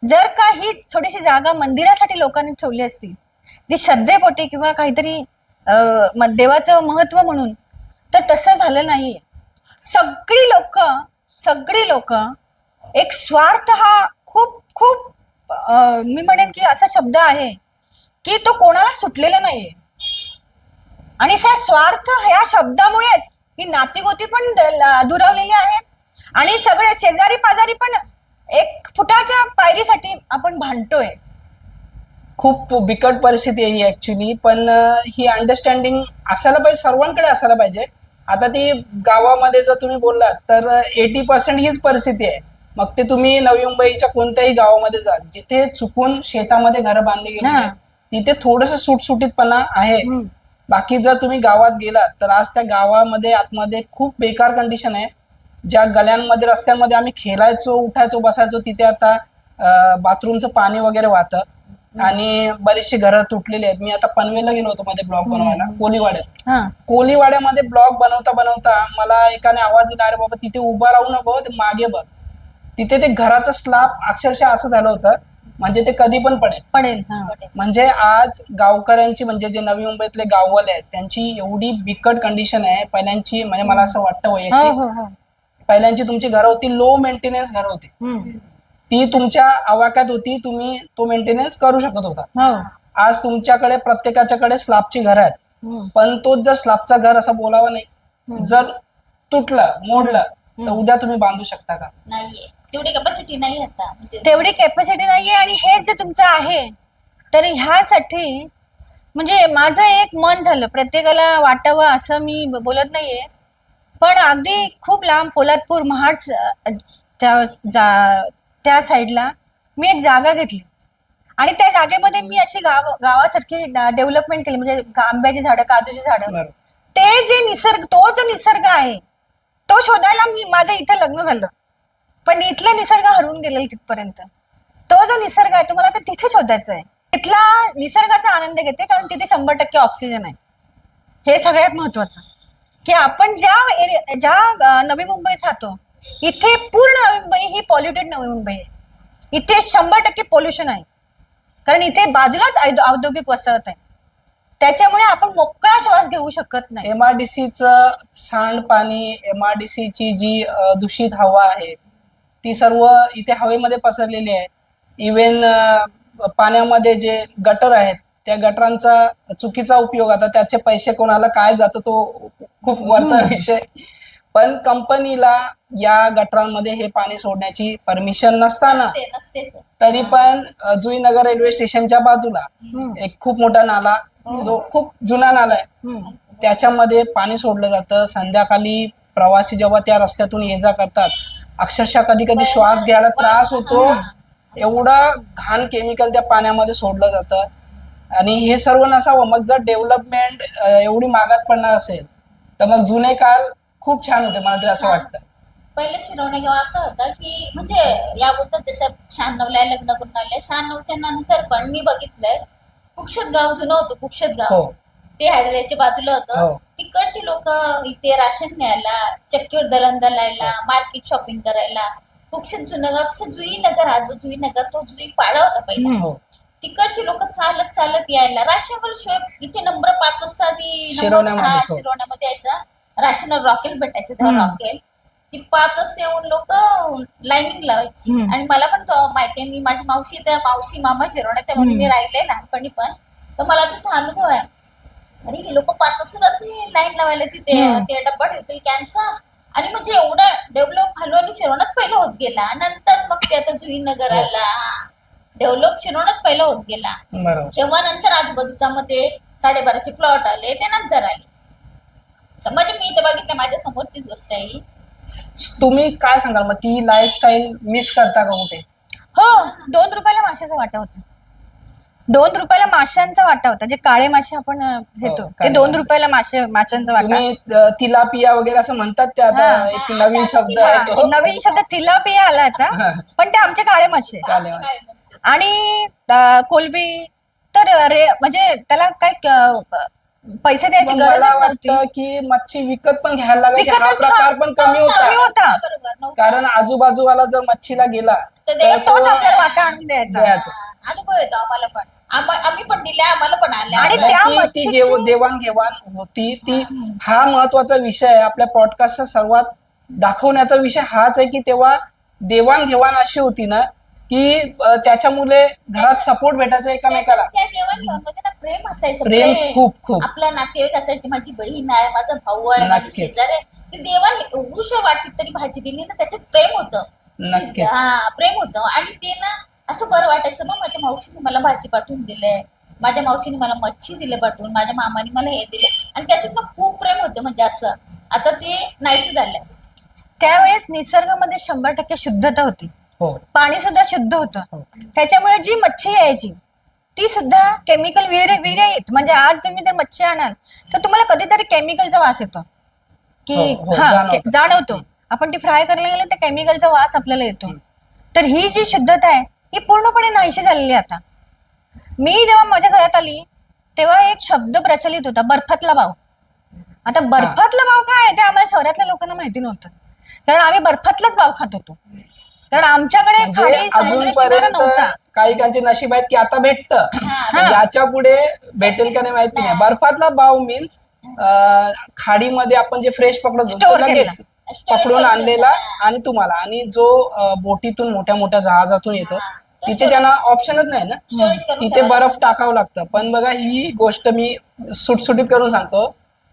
Speaker 2: जर का ही थोडीशी जागा मंदिरासाठी लोकांनी ठेवली असती, ती श्रद्धेपोटी किंवा काहीतरी देवाचं महत्व म्हणून, तर तसं झालं नाहीये. सगळी लोक एक स्वार्थ हा खूप खूप मी म्हणेन की असा शब्द आहे की तो कोणाला सुटलेला नाहीये. आणि स्वार्थ ह्या शब्दामुळेच ही नातीगोती पण दुरावलेली आहेत आणि सगळे शेजारी पाजारी पण एक फुटाच्या पायरीसाठी आपण भांडतोय.
Speaker 1: खूप बिकट परिस्थिती आहे ही ऍक्च्युली. पण ही अंडरस्टँडिंग असायला पाहिजे, सर्वांकडे असायला पाहिजे. आता ती गावामध्ये जर तुम्ही बोललात तर 80% हीच परिस्थिती आहे. मग ते तुम्ही नवी मुंबईच्या कोणत्याही गावामध्ये जा, जिथे चुकून शेतामध्ये घरं बांधली गेली, तिथे थोडस सुटसुटीतपणा आहे. बाकी जर तुम्ही गावात गेलात तर आज त्या गावामध्ये आतमध्ये खूप बेकार कंडिशन आहे. ज्या गल्यांमध्ये, रस्त्यांमध्ये आम्ही खेळायचो, उठायचो, बसायचो, तिथे आता बाथरूमचं पाणी वगैरे वाहतं आणि बरीचशी घरं तुटलेली आहेत. मी आता पनवेलला गेलो होतो मध्ये ब्लॉग बनवायला, कोलीवाड्यात. कोलीवाड्यामध्ये ब्लॉग बनवता बनवता मला एकाने आवाज दिला, अरे बाबा तिथे उभा राहू नको, ते मागे बघ. तिथे ते घराचं स्लॅब अक्षरशः असं झालं होतं म्हणजे ते कधी पण पडेल.
Speaker 2: पडेल. हा.
Speaker 1: म्हणजे आज गावकऱ्यांची म्हणजे जे नवी मुंबईतले गाववाले आहेत त्यांची एवढी बिकट कंडिशन आहे पहिल्यांची, म्हणजे मला असं वाटतं
Speaker 2: हो
Speaker 1: वैयक्तिक,
Speaker 2: हो हो.
Speaker 1: पहिल्यांची तुमची घरं होती लो मेंटेनन्स घरं होती,
Speaker 2: हम्म.
Speaker 1: ती तुमच्या आवाक्यात होती, तुम्ही तो मेंटेनन्स करू शकत होता.
Speaker 2: हो.
Speaker 1: आज तुमच्याकडे प्रत्येकाच्याकडे स्लॅबची घरं आहेत,
Speaker 2: हम्म.
Speaker 1: पण तोच जर स्लॅबचा घर असं बोलावा नाही, जर तुटलं मोडलं तर उद्या तुम्ही बांधू शकता का?
Speaker 3: नाहीये तेवढी कॅपॅसिटी नाही आता म्हणजे
Speaker 2: तेवढी कॅपॅसिटी नाहीये. आणि हे जे तुमचं आहे तर ह्यासाठी म्हणजे माझं एक मन झालं प्रत्येकाला वाटावं असं मी बोलत नाहीये, पण अगदी खूप लांब पोलादपूर महाड त्या साईडला मी एक जागा घेतली आणि त्या जागेमध्ये मी अशी गावासारखी डेव्हलपमेंट केली, म्हणजे आंब्याची झाडं, काजूची झाडं.
Speaker 1: बरं.
Speaker 2: ते जे निसर्ग, तो जो निसर्ग आहे तो शोधायला माझं इथं लग्न झालं, पण इथला निसर्ग हरवून गेलेला तिथपर्यंत. तो जो निसर्ग आहे तुम्हाला तर तिथे शोधायचा आहे. तिथला निसर्गाचा आनंद घेते, कारण तिथे 100% ऑक्सिजन आहे. हे सगळ्यात महत्वाचं की आपण ज्या नवी मुंबईत राहतो इथे पूर्ण नवी मुंबई ही पॉल्युटेड नवी मुंबई आहे. इथे 100% पोल्युशन आहे, कारण इथे बाजूलाच औद्योगिक वसाहत आहे. त्याच्यामुळे आपण मोकळा श्वास घेऊ शकत नाही.
Speaker 1: एमआरडीसीचं सांडपाणी, एमआरडीसीची जी दूषित हवा आहे ती सर्व इथे हवेमध्ये पसरलेली आहे. इव्हन पाण्यामध्ये जे गटर आहेत त्या गटरांचा चुकीचा उपयोग, आता त्याचे पैसे कोणाला काय जातं तो खूप वरचा विषय, पण कंपनीला या गटरांमध्ये हे पाणी सोडण्याची परमिशन नसताना
Speaker 3: नसतेच.
Speaker 1: तरी पण जुईनगर रेल्वे स्टेशनच्या बाजूला एक खूप मोठा नाला, जो खूप जुना नाला आहे, त्याच्यामध्ये पाणी सोडलं जातं. संध्याकाळी प्रवासी जेव्हा त्या रस्त्यातून ये जा करतात अक्षरशः कधी कधी श्वास घ्यायला त्रास होतो, एवढं घाण केमिकल त्या पाण्यामध्ये सोडलं जातं. आणि हे सर्व नसावं, मग जर डेव्हलपमेंट एवढी मागात पडणार असेल तर मग जुने काळ खूप छान होते, मला तरी असं वाटतं.
Speaker 3: पहिले शिरवणे गाव असं होतं की म्हणजे या बोलतात जसं 96ला लग्न करून आले, 96च्या नंतर पण मी बघितलंय कुक्षत गाव जुनं होतं. कुक्षत गाव
Speaker 1: हो
Speaker 3: ते हायड्रेच्या बाजूला होतं.
Speaker 1: हो.
Speaker 3: तिकडची लोक इथे राशन न्यायला, चक्कीवर दळण दळायला, मार्केट शॉपिंग करायला. कुक्षत जुनं गाव, तसं जुईनगर, आज जुईनगर तो जुई पाडा होता पहिला.
Speaker 1: हो.
Speaker 3: तिकडची लोक चालत चालत यायला राशनवर शिवाय इथे नंबर 5 वाजता ती
Speaker 1: शिरवण्यामध्ये, हो.
Speaker 3: शिरवण्यामध्ये यायचा. राशनवर रॉकेल भेटायचं तेव्हा रॉकेल. ती 5 वाजता येऊन लोक लाईनिंग लावायची. आणि मला पण तो माहितीये, मी माझी मावशी मामा शिरवण्यात त्या म्हणून मी राहिले लहानपणी पण, तर मला त्याचा अनुभव आहे. अरे हे लोक 5 वाजता जाते लाईन लावायला तिथे, ते डब्बा ठेवतील कॅनचा. आणि म्हणजे एवढं डेव्हलप हळूहळू शिरवणच पहिलं होत गेला, नंतर मग ते आता जुईनगर आला, डेव्हलप शिरवणच पहिला होत गेला.
Speaker 1: बरोबर.
Speaker 3: तेव्हा नंतर आजूबाजूचा मध्ये 12.5चे प्लॉट आले, ते नंतर आले. म्हणजे मी इथे बघितलं, माझ्या समोरचीच गोष्ट आहे.
Speaker 1: तुम्ही काय सांगाल मग, ती लाईफस्टाईल मिस करता का कुठे?
Speaker 2: हो. 2 रुपयाला माशाचा वाटा होता. 2 रुपयाला माशांचा वाटा होता. जे काळे मासे आपण घेतो ते 2 रुपयाला माशांचा वाटा.
Speaker 1: तुम्ही तिलापिया वगैरे असं म्हणतात ते आता एक नवीन शब्द आहे तो.
Speaker 2: नवीन शब्द तिलापिया आला आता, पण ते आमचे काळे मासे.
Speaker 1: काळे मासे.
Speaker 2: आणि कोलबी तर म्हणजे त्याला काय पैसे द्यायची गरज
Speaker 1: मला
Speaker 2: नव्हती.
Speaker 1: वाटतं की मच्छी विकत पण घ्यायला लागायची, हा
Speaker 2: विकतच
Speaker 1: प्रकार पण कमी होता.
Speaker 3: बरोबर.
Speaker 1: कारण आजूबाजूवाला जर मच्छीला गेला
Speaker 3: तर
Speaker 1: तर
Speaker 2: तोच आपल्याला वाटा आणून द्यायचा.
Speaker 3: अनुभव येतो आम्हाला पण. आम्ही पण दिल्या, आम्हाला पण आल्या.
Speaker 2: आणि त्या
Speaker 1: ती देवाणघेवाण होती, ती हा महत्वाचा विषय आहे आपल्या पॉडकास्टचा. सर्वात दाखवण्याचा विषय हाच आहे की तेव्हा देवाणघेवाण अशी होती ना की त्याच्यामुळे घरात सपोर्ट भेटायचा एकमेकाला.
Speaker 3: त्या देवाणघेवाणमध्ये ना प्रेम असायचं.
Speaker 1: प्रेम खूप
Speaker 3: आपला नातेवाईक असायचे, माझी बहीण आहे, माझा भाऊ आहे, माझी
Speaker 1: नक्कीच.
Speaker 3: शेजारी आहे. ते देवाण एवढूशा वाटीत तरी भाजी दिली ना, त्याच्यात प्रेम होतं.
Speaker 1: नक्कीच.
Speaker 3: प्रेम होतं. आणि ते ना असं बरं वाटायचं, मग माझ्या मावशीने मला भाजी पाठवून दिले, माझ्या मावशीने मला मच्छी दिले पाठवून, माझ्या मामाने मला हे दिले, आणि त्याच्यात ना खूप प्रेम होतं. म्हणजे असं आता ते नाहीसे झालंय.
Speaker 2: त्यावेळेस निसर्गामध्ये 100% शुद्धता होती.
Speaker 1: हो.
Speaker 2: पाणी सुद्धा शुद्ध होतं. त्याच्यामुळे जी मच्छी यायची ती सुद्धा केमिकल विरहित. म्हणजे आज तुम्ही जर मच्छी आणाल तर तुम्हाला कधीतरी केमिकलचा वास येतो की जाणवतो. आपण ती फ्राय करायला गेलो तर केमिकलचा वास आपल्याला येतो. तर ही जी शुद्धता आहे ही पूर्णपणे नाहीशी झालेली आता. मी जेव्हा माझ्या घरात आली तेव्हा एक शब्द प्रचलित होता, बर्फातला भाव. आता बर्फातला भाव काय आहे ते आम्हाला शहरातल्या लोकांना माहिती नव्हतं, कारण आम्ही बर्फातलाच भाव खात होतो. कारण आमच्याकडे खाडी समुद्र किनारा नव्हता.
Speaker 1: काही काहींचे नशीब आहेत की आता भेटतं,
Speaker 3: हा.
Speaker 1: याच्या पुढे भेटेल का नाही माहिती नाही. बर्फातला बाव मीन्स खाडीमध्ये आपण जे फ्रेश पकडत होतो
Speaker 2: Store
Speaker 1: तो लगेच
Speaker 3: Storage
Speaker 1: पकडून
Speaker 3: करून
Speaker 1: आणलेला
Speaker 3: ठेवता.
Speaker 1: आणि तुम्हाला, आणि जो बोटीतून मोठ्या मोठ्या जहाजातून येतो
Speaker 3: हा. तो
Speaker 1: तिथे त्यांना ऑप्शनच नाही ना,
Speaker 3: Storage करून
Speaker 1: तिथे
Speaker 3: ठेवावं
Speaker 1: बर्फ टाकावं लागतं. पण बघा ही गोष्ट मी सुटसुटीत करून सांगतो,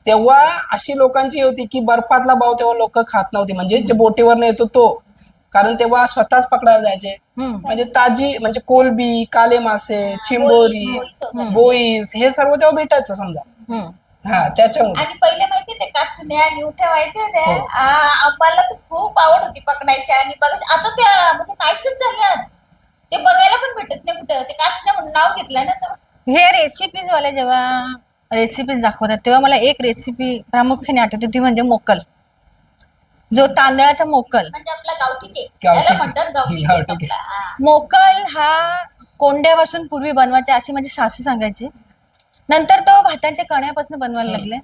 Speaker 1: तेव्हा अशी लोकांची होती की बर्फातला बाव तेव्हा लोक खात नव्हती, म्हणजे जे बोटीवर येतो तो, कारण तेव्हा स्वतःच पकडायला जायचे. म्हणजे ताजी म्हणजे कोलबी, काले मासे, चिंबोरी,
Speaker 3: बोईस वगैरे.
Speaker 1: बोईस हे सर्व तेव्हा भेटायचं समजा. हा त्याच्यामुळे
Speaker 3: आणि पहिले माहितीये ते काचण्या निवठ्या माहितीये त्या
Speaker 1: हो.
Speaker 3: आम्हाला तर खूप आवड होती पकडायची आणि बघायची. आता त्या म्हणजे नाहीसच झाल्यात, ते बघायला पण भेटत नाही कुठं. ते काचण्या म्हणून नाव घेतलंय ना तर.
Speaker 2: हे रेसिपीज वाले जेव्हा रेसिपीज दाखवतात तेव्हा मला एक रेसिपी प्रामुख्याने आठवते, ती म्हणजे मोकल, जो तांदळाचा मोकल.
Speaker 3: म्हणजे आपला गावठी केक
Speaker 1: गावठी
Speaker 3: त्याला
Speaker 1: केक.
Speaker 3: म्हणतात, गावठी
Speaker 1: गावठी
Speaker 3: केक
Speaker 1: केक.
Speaker 3: आपला. हा.
Speaker 2: मोकल हा कोंड्यापासून पूर्वी बनवायचे अशी माझी सासू सांगायची. नंतर तो भाताच्या कण्यापासून बनवायला लागले.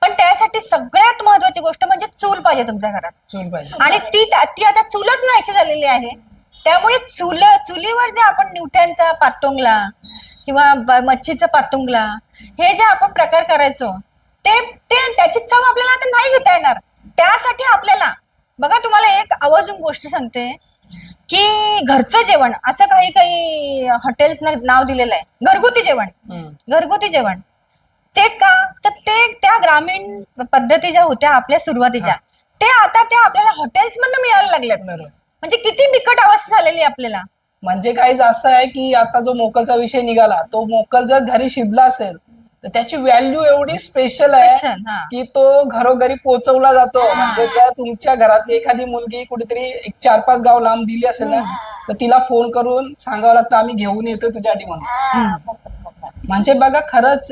Speaker 2: पण त्यासाठी सगळ्यात महत्वाची गोष्ट म्हणजे चूल पाहिजे तुमच्या घरात.
Speaker 1: चूल पाहिजे.
Speaker 2: आणि ती आता चुलत नाहीशी झालेली आहे. त्यामुळे चुलीवर जे आपण निवट्यांचा पातुंगला किंवा मच्छीचा पातुंगला हे जे आपण प्रकार करायचो ते त्याची चव आपल्याला आता नाही घेता येणार. त्यासाठी आपल्याला बघा, तुम्हाला एक आवर्जून गोष्ट सांगते की घरचं जेवण, असं काही काही हॉटेल्स नाव दिलेलं आहे घरगुती जेवण. घरगुती जेवण ते का, तर ते त्या ग्रामीण पद्धती ज्या होत्या आपल्या सुरुवातीच्या, ते आता त्या आपल्याला हॉटेल्स मधून मिळायला लागल्यात. म्हणजे किती बिकट अवस्था झालेली आपल्याला.
Speaker 1: म्हणजे काही असं आहे की आता जो मोकलचा विषय निघाला, तो मोकल जर घरी शिजला असेल तर त्याची व्हॅल्यू एवढी स्पेशल आहे
Speaker 2: Special, हा.
Speaker 1: की तो घरोघरी पोहोचवला जातो. म्हणजे जर तुमच्या घरातली एखादी मुलगी कुठेतरी एक 4-5 गाव लांब दिली असेल ना, तर तिला फोन करून सांगावं लागतं आम्ही घेऊन येतो तुझ्यासाठी म्हणून.
Speaker 3: हा, मोकळ, मोकळ.
Speaker 1: म्हणजे बघा खरंच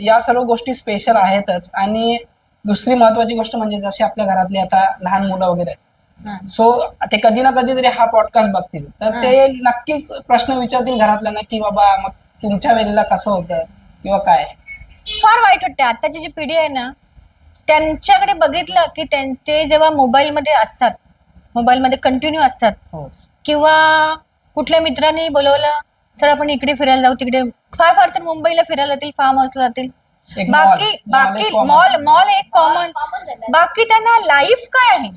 Speaker 1: या सर्व गोष्टी स्पेशल आहेतच. आणि दुसरी महत्वाची गोष्ट म्हणजे जशी आपल्या घरातली आता लहान मुलं वगैरे आहेत, सो ते कधी ना कधी तरी हा पॉडकास्ट बघतील तर ते नक्कीच प्रश्न विचारतील घरातल्यांना की बाबा मग तुमच्या वेळेला कसं होतं किंवा काय.
Speaker 2: फार वाईट वाटते आताची जी पिढी आहे ना, त्यांच्याकडे बघितलं की ते जेव्हा मोबाईलमध्ये असतात, मोबाईलमध्ये कंटिन्यू असतात,
Speaker 1: हो.
Speaker 2: किंवा कुठल्या मित्रांनी बोलवलं सर आपण इकडे फिरायला जाऊ, तिकडे फार फार तर मुंबईला फिरायला जातील, फार्म हाऊसला जातील.
Speaker 1: एक
Speaker 2: बाकी
Speaker 1: mall एक common.
Speaker 2: मॉल एक कॉमन.
Speaker 3: कॉमन झालं.
Speaker 2: बाकी त्यांना लाईफ काय आहे,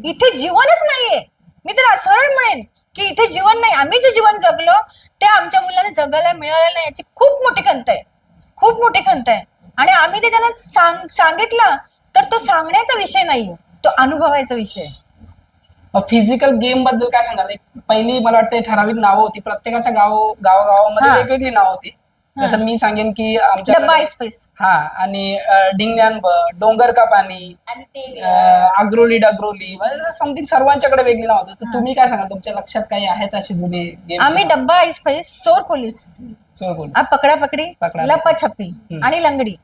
Speaker 2: इथे जीवनच नाहीये. मी तर सरळ म्हणेन की इथे जीवन नाही. आम्ही जे जीवन जगलो ते आमच्या मुलांना जगायला मिळालं नाही, याची खूप मोठी खंत आहे, खूप मोठी खंत आहे. आणि आम्ही ते त्यांना सांगितलं तर तो सांगण्याचा विषय नाहीये, तो अनुभवायचा विषय आहे.
Speaker 1: फिजिकल गेम बद्दल काय सांगाल? पहिली मला वाटतं ठराविक नावं होती, प्रत्येकाच्या गावागावामध्ये
Speaker 2: हा.
Speaker 1: वेगवेगळी नावं होती. जसं मी सांगेन की
Speaker 2: डब्बा
Speaker 1: आमच्या
Speaker 2: एक्सप्रेस.
Speaker 1: हा, आणि ढिंग्यानब, डोंगर का पाणी,
Speaker 3: आणि ते
Speaker 1: आग्रोली डग्रोली, म्हणजे समथिंग सर्वांच्याकडे वेगळी नाव होतं. तर तुम्ही काय सांगा, तुमच्या लक्षात काही आहेत अशी जुनी गेम?
Speaker 2: आम्ही डब्बा एक्सप्रेस, चोर पोलीस, पकडापकडी,
Speaker 1: पकडापकडी.
Speaker 2: लपाछपी
Speaker 1: हम्म.
Speaker 2: आणि लंगडी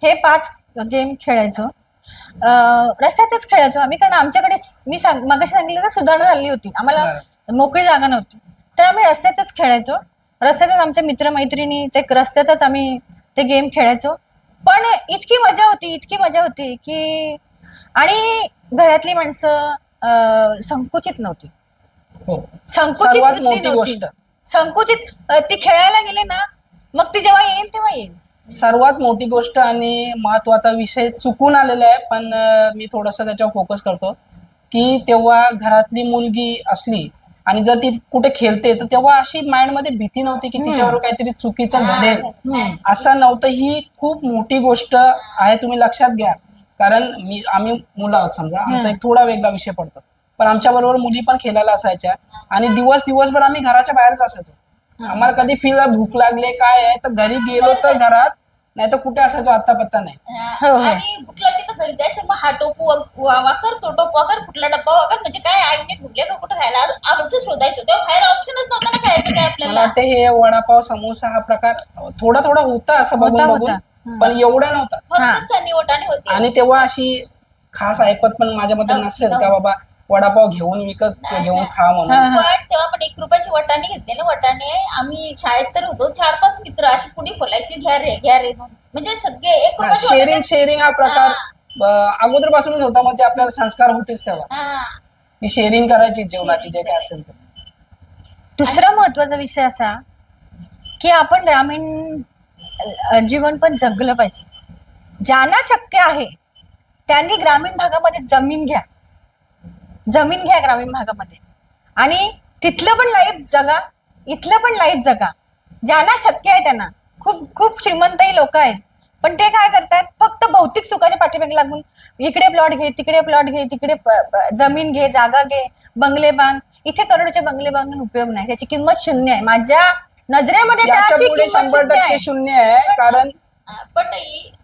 Speaker 2: हे 5 गेम खेळायचो. रस्त्यातच खेळायचो आम्ही, कारण आमच्याकडे मगाशी सांगितलं तर सुधारणा झाली होती, आम्हाला मोकळी जागा नव्हती, तर आम्ही रस्त्यातच खेळायचो. रस्त्यातच आमच्या मित्रमैत्रिणी ते रस्त्यातच आम्ही ते गेम खेळायचो. पण इतकी मजा होती की, आणि घरातली माणसं संकुचित नव्हती.
Speaker 1: हो.
Speaker 2: संकुचित
Speaker 1: सर्वात
Speaker 2: वृत्ती
Speaker 1: मोठी
Speaker 2: नव्हती.
Speaker 1: गोष्ट.
Speaker 2: संकुचित ती खेळायला गेले ना, मग ती जेव्हा येईल तेव्हा येईल.
Speaker 1: सर्वात मोठी गोष्ट आणि महत्वाचा विषय चुकून आलेला आहे, पण मी थोडस त्याच्यावर फोकस करतो की तेव्हा घरातली मुलगी असली आणि जर ती कुठे खेळते तर तेव्हा अशी माइंड मध्ये भीती नव्हती की तिच्यावर काहीतरी चुकीचं घडेल. असं नव्हतं. ही खूप मोठी गोष्ट आहे, तुम्ही लक्षात घ्या. कारण आम्ही मुलं आहोत समजा, आमचा एक थोडा वेगळा विषय पडतो, पण आमच्या बरोबर मुली पण खेळायला असायच्या आणि दिवसभर आम्ही घराच्या बाहेरच असायचो. आम्हाला कधी फील भूक लागले काय आहे तर घरी गेलो तर घरात, नाही तर कुठे असायचो आता पत्ता नाही.
Speaker 3: आणि भूक लागली तर घरी जायचं, मग हा टोपू वाकर, तो टोप वाकर, कुठला डब्बा वाकर, म्हणजे काय आईने ठेवले का कुठं खायला असं शोधायचो. तेव्हा बाहेर ऑप्शनच नव्हता ना खायचं काय
Speaker 1: मला
Speaker 3: आपल्याला.
Speaker 1: वाटतं हे वडापाव समोसा हा प्रकार थोडा थोडा होता असं बघून
Speaker 2: होता.
Speaker 1: पण एवढा नव्हता.
Speaker 3: फक्त चणी होते.
Speaker 1: आणि तेव्हा अशी खास ऐपत पण माझ्यामध्ये नसेल का बाबा वडापाव विकत घेऊन खा म्हणून.
Speaker 3: पण तेव्हा पण 1 रुपयाची वटाणे घेतलेले. वटाणे आम्ही शाळेत तर होतो 4-5 मित्र अशी पुढी खोलायची, घ्या रे म्हणजे सगळे 1 रुपयाची
Speaker 1: शेअरिंग हा प्रकार अगोदर पासूनच होता. मग ते आपल्याला संस्कार होतेच तेव्हा
Speaker 3: हा.
Speaker 1: की शेअरिंग करायची जेवणाची जे काय असेल ते.
Speaker 2: दुसरा महत्वाचा विषय असा की आपण ग्रामीण जीवन पण जगलं पाहिजे. ज्यांना शक्य आहे त्यांनी ग्रामीण भागामध्ये जमीन घ्या ग्रामीण भागामध्ये आणि तिथलं पण लाईफ जगा, इथलं पण लाईफ जगा. ज्यांना शक्य आहे त्यांना. खूप खूप श्रीमंतही लोक आहेत पण ते काय करतात, फक्त भौतिक सुखाच्या पाठीमागे लागून इकडे प्लॉट घे, तिकडे प्लॉट घे, तिकडे जमीन घे, जागा घे, बंगले बांध. इथे करोडचे बंगले बांधून उपयोग नाही, त्याची किंमत शून्य आहे. माझ्या नजरेमध्ये त्याची
Speaker 1: याच्या पुढे
Speaker 2: किंमत
Speaker 1: 100%
Speaker 2: आहे.
Speaker 1: शून्य आहे. कारण
Speaker 3: पण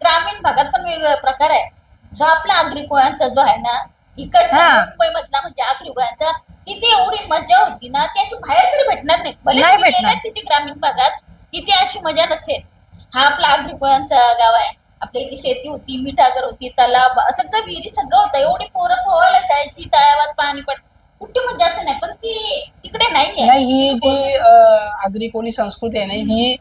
Speaker 3: ग्रामीण भागात पण वेगवेगळे प्रकार आहे. जो आपला आगरी कोळ्यांचा जो आहे ना इकडचा
Speaker 2: हा.
Speaker 3: मुंबई मधला म्हणजे आगरी कोळ्यांचा, तिथे एवढी मजा होती ना ती अशी बाहेर तरी भेटणार नाही. भले
Speaker 2: नाही
Speaker 3: तुम्ही
Speaker 2: भेटणार.
Speaker 3: गेलात तिथे ग्रामीण भागात तिथे अशी मजा नसेल. हा आपला आगरी कोळ्यांचा गाव आहे. आपल्या इथे शेती होती, मिठागर होती, तलाव सगळं विहिरी सगळं होतं. एवढी पोरं पोहायला जायची, तळ्यावात पाणी पड कुठे म्हणजे असं नाही. पण ती तिकडे नाहीये.
Speaker 1: नाही, ही जी आगरी कोळी संस्कृती आहे ना, ही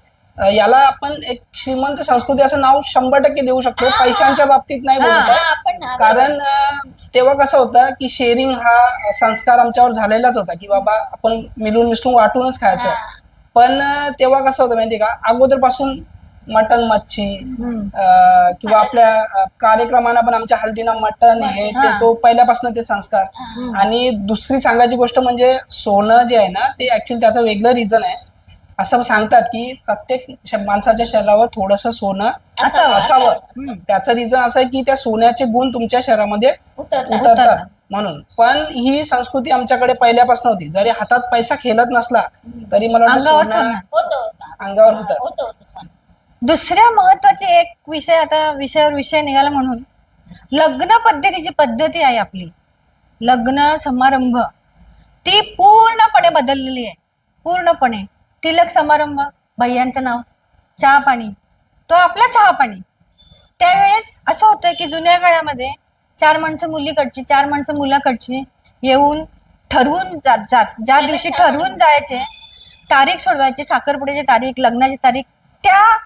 Speaker 1: याला आपण एक श्रीमंत संस्कृती असं नाव 100% देऊ शकतो.
Speaker 3: हा.
Speaker 1: पैशांच्या बाबतीत नाही बोलत
Speaker 3: हा,
Speaker 1: आहे.
Speaker 3: आपण
Speaker 1: कारण तेव्हा कसं होतं की शेअरिंग हा संस्कार आमच्यावर झालेलाच होता की बाबा आपण मिळून मिसळून वाटूनच खायचं.
Speaker 3: हा.
Speaker 1: पण तेव्हा कसं होतं माहिती का, अगोदरपासून मटन मच्छी किंवा आपल्या कार्यक्रमांना पण आमच्या हल्दीना मटन हे ते
Speaker 2: हा.
Speaker 1: तो पहिल्यापासून ते संस्कार. आणि दुसरी सांगायची गोष्ट म्हणजे सोनं जे आहे ना ते ऍक्च्युली त्याचं वेगळं रिझन आहे. असं सांगतात की प्रत्येक माणसाच्या शरीरावर थोडस सोनं असावं. त्याचं रिझन असं आहे की त्या सोन्याचे गुण तुमच्या शरीरामध्ये उतरतात म्हणून. पण ही संस्कृती आमच्याकडे पहिल्यापासून होती. जरी हातात पैसा खेळत नसला तरी मला वाटतं
Speaker 2: अंगावर
Speaker 1: सोनं
Speaker 2: सोनं.
Speaker 1: अंगावर होतं.
Speaker 3: होतं सण.
Speaker 2: दुसऱ्या महत्वाचे एक विषय, आता विषय निघाला म्हणून, लग्न पद्धतीची पद्धती आहे आपली, लग्न समारंभ ती पूर्णपणे बदललेली आहे. पूर्णपणे तिलक समारंभ, भैयांचं नाव, चहा पाणी, तो आपला चहा पाणी. त्यावेळेस असं होतं की जुन्या काळामध्ये 4 माणसं मुलीकडची, 4 माणसं मुलाकडची येऊन ठरवून ज्या दिवशी ठरवून जायचे, तारीख सोडवायची, साखरपुड्याची तारीख, लग्नाची तारीख, त्या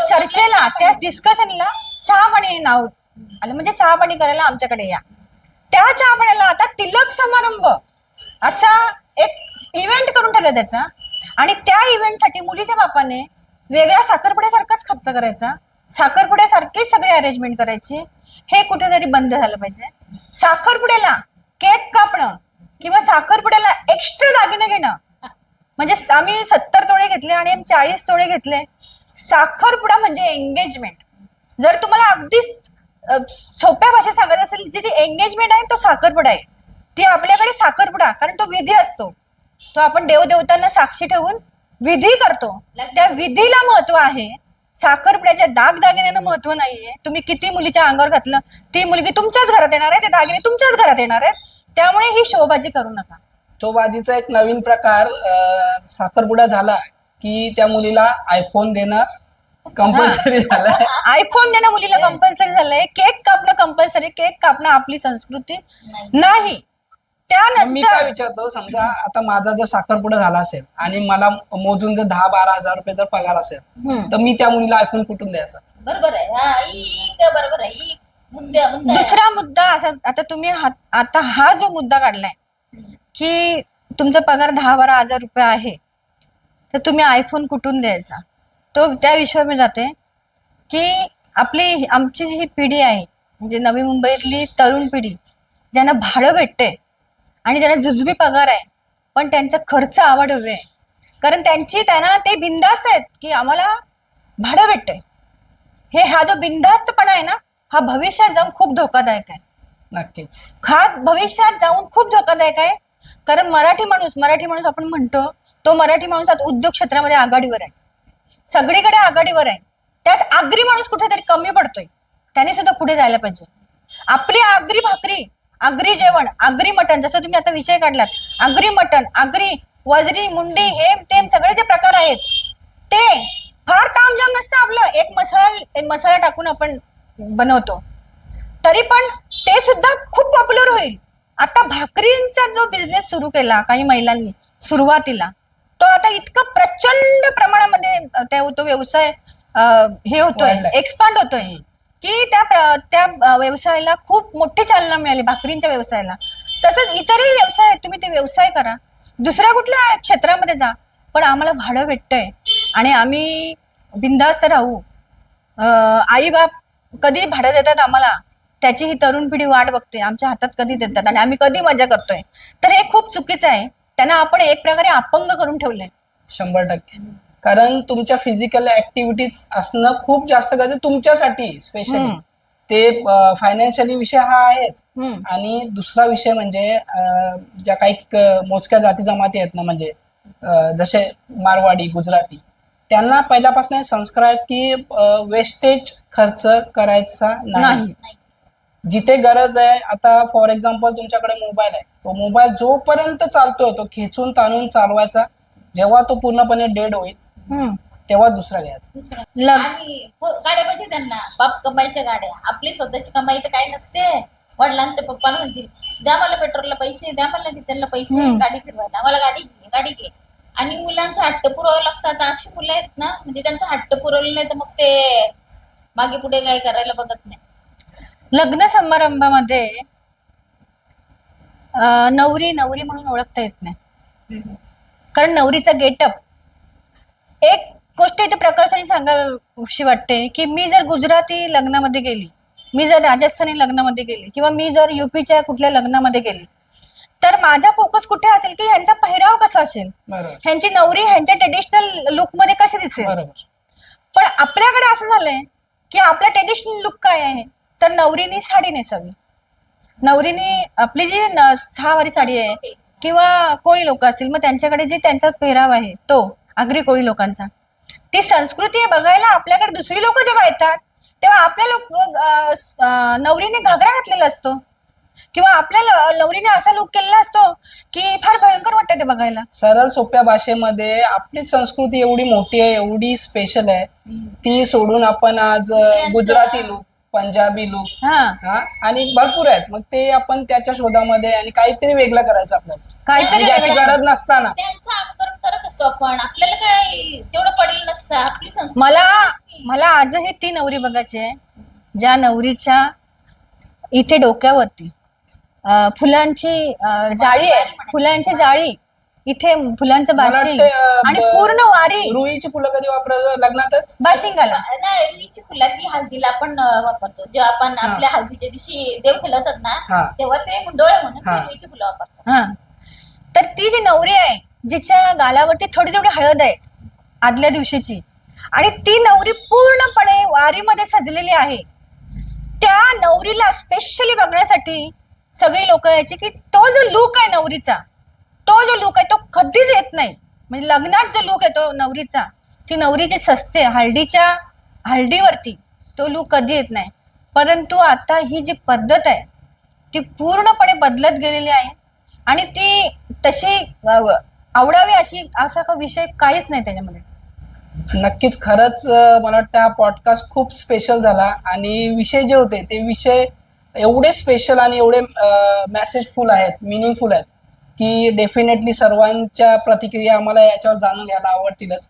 Speaker 2: चर्चेला, त्या डिस्कशनला चहा पाणी नाव आलं. म्हणजे चहा पाणी करायला आमच्याकडे या. त्या चहा पाण्याला आता तिलक समारंभ असा एक इव्हेंट करून ठेवला त्याचा. आणि त्या इव्हेंटसाठी मुलीच्या बापाने वेगळ्या साखरपुड्यासारखाच खर्च करायचा, साखरपुड्यासारखीच सगळी अरेंजमेंट करायची. हे कुठेतरी बंद झालं पाहिजे. साखरपुड्याला केक कापणं किंवा साखरपुड्याला एक्स्ट्रा दागिने घेणं, म्हणजे आम्ही 70 तोळे घेतले आणि 40 तोळे घेतले. साखरपुडा म्हणजे एंगेजमेंट. जर तुम्हाला अगदी सोप्या भाषेत सांगायचं असेल, जी ती एंगेजमेंट आहे तो साखरपुडा आहे. ती आपल्याकडे साखरपुडा, कारण तो विधी असतो, तो आपण देवदेवतांना साक्षी ठेवून विधी करतो. त्या विधीला महत्व आहे. साखरपुड्याच्या दागदागिन्यांना महत्व नाहीये. तुम्ही किती मुलीच्या अंगावर घातलं, ती मुलगी तुमच्याच घरात येणार आहे, ते दागिने तुमच्याच घरात येणार आहेत. त्यामुळे ही शोबाजी करू नका.
Speaker 1: शोबाजीचा एक नवीन प्रकार साखरपुडा झाला की त्या मुलीला आयफोन देणं कंपल्सरी झालंय.
Speaker 2: आयफोन देणं मुलीला कंपल्सरी झालंय. केक कापणं कंपल्सरी. केक कापणं आपली संस्कृती नाही.
Speaker 1: मी काय
Speaker 2: त्यानंतर
Speaker 1: विचारतो, समजा आता माझा जर साखरपुडा झाला असेल आणि मला मोजून जर 10-12 हजार रुपये जर पगार असेल तर मी त्या मुलीला आयफोन कुठून द्यायचा?
Speaker 3: बरोबर आहे. हा ही बरोबर आहे. ही मुद्दा आहे.
Speaker 2: दुसरा मुद्दा असा, आता तुम्ही आता हा जो मुद्दा काढलाय की तुमचा पगार 10-12 हजार रुपये आहे तर तुम्ही आयफोन कुठून द्यायचा, तो त्या विषयावर मी जाते की आमची ही पिढी आहे, म्हणजे नवी मुंबईतली तरुण पिढी, ज्यांना भाडं भेटते आणि ज्यांना जुजबी पगार आहे पण त्यांचा खर्च आवड हवे, कारण त्यांना ते बिनधास्त आहेत की आम्हाला भाडं भेटते. हा जो बिनधास्तपणा आहे ना, हा भविष्यात जाऊन खूप धोकादायक आहे.
Speaker 1: नक्कीच.
Speaker 2: हा भविष्यात जाऊन खूप धोकादायक आहे. कारण मराठी माणूस आपण म्हणतो, तो मराठी माणूस आता उद्योग क्षेत्रामध्ये आघाडीवर आहे, सगळीकडे आघाडीवर आहे. त्यात आगरी माणूस कुठेतरी कमी पडतोय. त्याने सुद्धा पुढे जायला पाहिजे. आपली आगरी भाकरी, आगरी जेवण, आगरी मटण, जसं तुम्ही आता विषय काढलात, आगरी मटण, आगरी वजरी, मुंडी, हेम तेम सगळे जे प्रकार आहेत ते फार तामझाम नसतं. आपलं एक मसाला टाकून आपण बनवतो, तरी पण ते सुद्धा खूप पॉप्युलर होईल. आता भाकरींचा जो बिझनेस सुरू केला काही महिलांनी सुरुवातीला, तो आता इतका प्रचंड प्रमाणामध्ये तो व्यवसाय हे होतोय, एक्सपांड होतोय की त्या व्यवसायाला खूप मोठी चालना मिळाली, भाकरींच्या व्यवसायाला. तसंच इतरही व्यवसाय आहेत, तुम्ही ते व्यवसाय करा. दुसऱ्या कुठल्या क्षेत्रामध्ये जा, पण आम्हाला भाडं भेटतंय आणि आम्ही बिनधास्त राहू. आई बाप कधी भाडं देतात आम्हाला, त्याची ही तरुण पिढी वाट बघते, आमच्या हातात कधी देतात आणि आम्ही कधी मजा करतोय. तर हे खूप चुकीचं आहे. त्यांना आपण एक प्रकारे अपंग करून ठेवलंय.
Speaker 1: 100%. कारण तुमच्या फिजिकल ऍक्टिव्हिटीज असणं खूप जास्त गरजेचं तुमच्यासाठी स्पेशली.
Speaker 2: हम्म.
Speaker 1: ते फायनान्शियली विषय हा आहेच.
Speaker 2: हम्म.
Speaker 1: आणि दुसरा विषय म्हणजे ज्या काही मोजक्या जाती जमाती आहेत ना, म्हणजे जसे मारवाडी, गुजराती, त्यांना पहिल्यापासून हे संस्कार आहेत की वेस्टेज खर्च करायचा नाही.
Speaker 2: नाही.
Speaker 1: जिथे गरज आहे, आता फॉर एक्झाम्पल तुमच्याकडे मोबाईल आहे, तो मोबाईल जोपर्यंत चालतोय तो खेचून ताणून चालवायचा. जेव्हा तो पूर्णपणे डेड होईल
Speaker 2: हम्म.
Speaker 1: तेव्हा दुसरा घ्यायचा.
Speaker 3: दुसरं
Speaker 2: लग-
Speaker 3: आणि गाड्या पाहिजे त्यांना, बाप कमाईच्या गाड्या. आपली स्वतःची कमाई तर काही नसते. वडिलांचे पप्पा म्हणतील द्या मला पेट्रोलला पैसे, द्या मला डिझेलला पैसे,
Speaker 2: हम्म.
Speaker 3: गाडी फिरवायला, मला गाडी घे. आणि मुलांचा हट्ट पुरवावं लागतात. अशी मुलं आहेत ना, म्हणजे त्यांचा हट्ट पुरवलं नाही तर मग ते मागे पुढे काय करायला बघत नाही.
Speaker 2: लग्न समारंभामध्ये नवरी नवरी म्हणून ओळखता येत नाही. कारण नवरीचा गेटअप, एक गोष्ट इथे प्रकर्षाने सांगावीशी वाटते की मी जर गुजराती लग्नामध्ये गेली, मी जर राजस्थानी लग्नामध्ये गेली, किंवा मी जर युपीच्या कुठल्या लग्नामध्ये गेली, तर माझा फोकस कुठे असेल की ह्यांचा पहिराव कसा असेल,
Speaker 1: बरोबर
Speaker 2: ह्यांची नवरी ह्यांच्या ट्रेडिशनल लुक मध्ये कशी दिसेल.
Speaker 1: बरोबर.
Speaker 2: पण आपल्याकडे असं झालंय की आपला ट्रेडिशनल लुक काय आहे, तर नवरीने साडी नेसावी. नवरीने आपली जी सहावारी साडी आहे, किंवा कोळी लोक असतील मग त्यांच्याकडे जे त्यांचा पेहराव आहे तो आगरी कोळी लोकांचा, ती संस्कृती बघायला आपल्याकडे दुसरी लोक जेव्हा येतात तेव्हा आपल्या नवरीने घागरा घातलेला असतो, किंवा आपल्या नवरीने असा लुक केलेला असतो की फार भयंकर वाटतं ते बघायला.
Speaker 1: सरळ सोप्या भाषेमध्ये आपली संस्कृती एवढी मोठी आहे, एवढी स्पेशल आहे, ती सोडून आपण आज
Speaker 3: दुसऱ्यांचं-
Speaker 1: गुजराती लुक, पंजाबी लुक,
Speaker 2: हा,
Speaker 1: आणि भरपूर आहेत. मग ते आपण त्याच्या शोधामध्ये आणि काहीतरी वेगळं करायचं आपल्याला,
Speaker 2: काहीतरी
Speaker 1: ज्याची
Speaker 2: वेगळं.
Speaker 1: गरज नसताना.
Speaker 3: त्यांचं अनुकरण करत असतो आपण. आपल्याला काय तेवढं पडलेलं नसतं. आपली संस्कृती
Speaker 2: मला आजही ती नवरी बघायची आहे ज्या नवरीच्या इथे डोक्यावरती फुलांची जाळी आहे, फुलांची जाळी, इथे फुलांचं
Speaker 1: मला
Speaker 2: बाशिंग
Speaker 1: वाटते,
Speaker 2: आणि पूर्ण वारी
Speaker 1: रुईची फुलं कधी वापरायचं लग्नातच.
Speaker 2: बाशिंगाला.
Speaker 3: नाही, रुईची फुलं ती हळदीला आपण वापरतो. जेव्हा आपण आपल्या हळदीच्या दिवशी देव खेळवतात
Speaker 1: हा.
Speaker 3: ना, तेव्हा ते मुंडोळे म्हणून
Speaker 1: हा.
Speaker 3: ते रुईची फुलं वापरतात.
Speaker 2: हा, तर ती जी नवरी आहे जिच्या गालावरती थोडी थोडी हळद आहे आदल्या दिवशीची, आणि ती नवरी पूर्णपणे वारीमध्ये सजलेली आहे, त्या नवरीला स्पेशली बघण्यासाठी सगळी लोक यायची की तो जो लुक आहे नवरीचा, तो जो लुक आहे तो कधीच येत नाही. म्हणजे लग्नात जो लुक आहे तो नवरीचा, ती नवरी जी सजते हळदीवरती, तो लुक कधी येत नाही. परंतु आता ही जी पद्धत आहे ती पूर्णपणे बदलत गेलेली आहे, आणि ती तशी आवडावी असा का विषय काहीच नाही त्याच्यामध्ये.
Speaker 1: नक्कीच, खरंच मला वाटतं हा पॉडकास्ट खूप स्पेशल झाला. आणि विषय जे होते ते विषय एवढे स्पेशल आणि एवढे मेसेजफुल आहेत, मिनिंगफुल आहेत की डेफिनेटली सर्वांच्या प्रतिक्रिया आम्हाला याच्यावर जाणून घ्यायला आवडतीलच.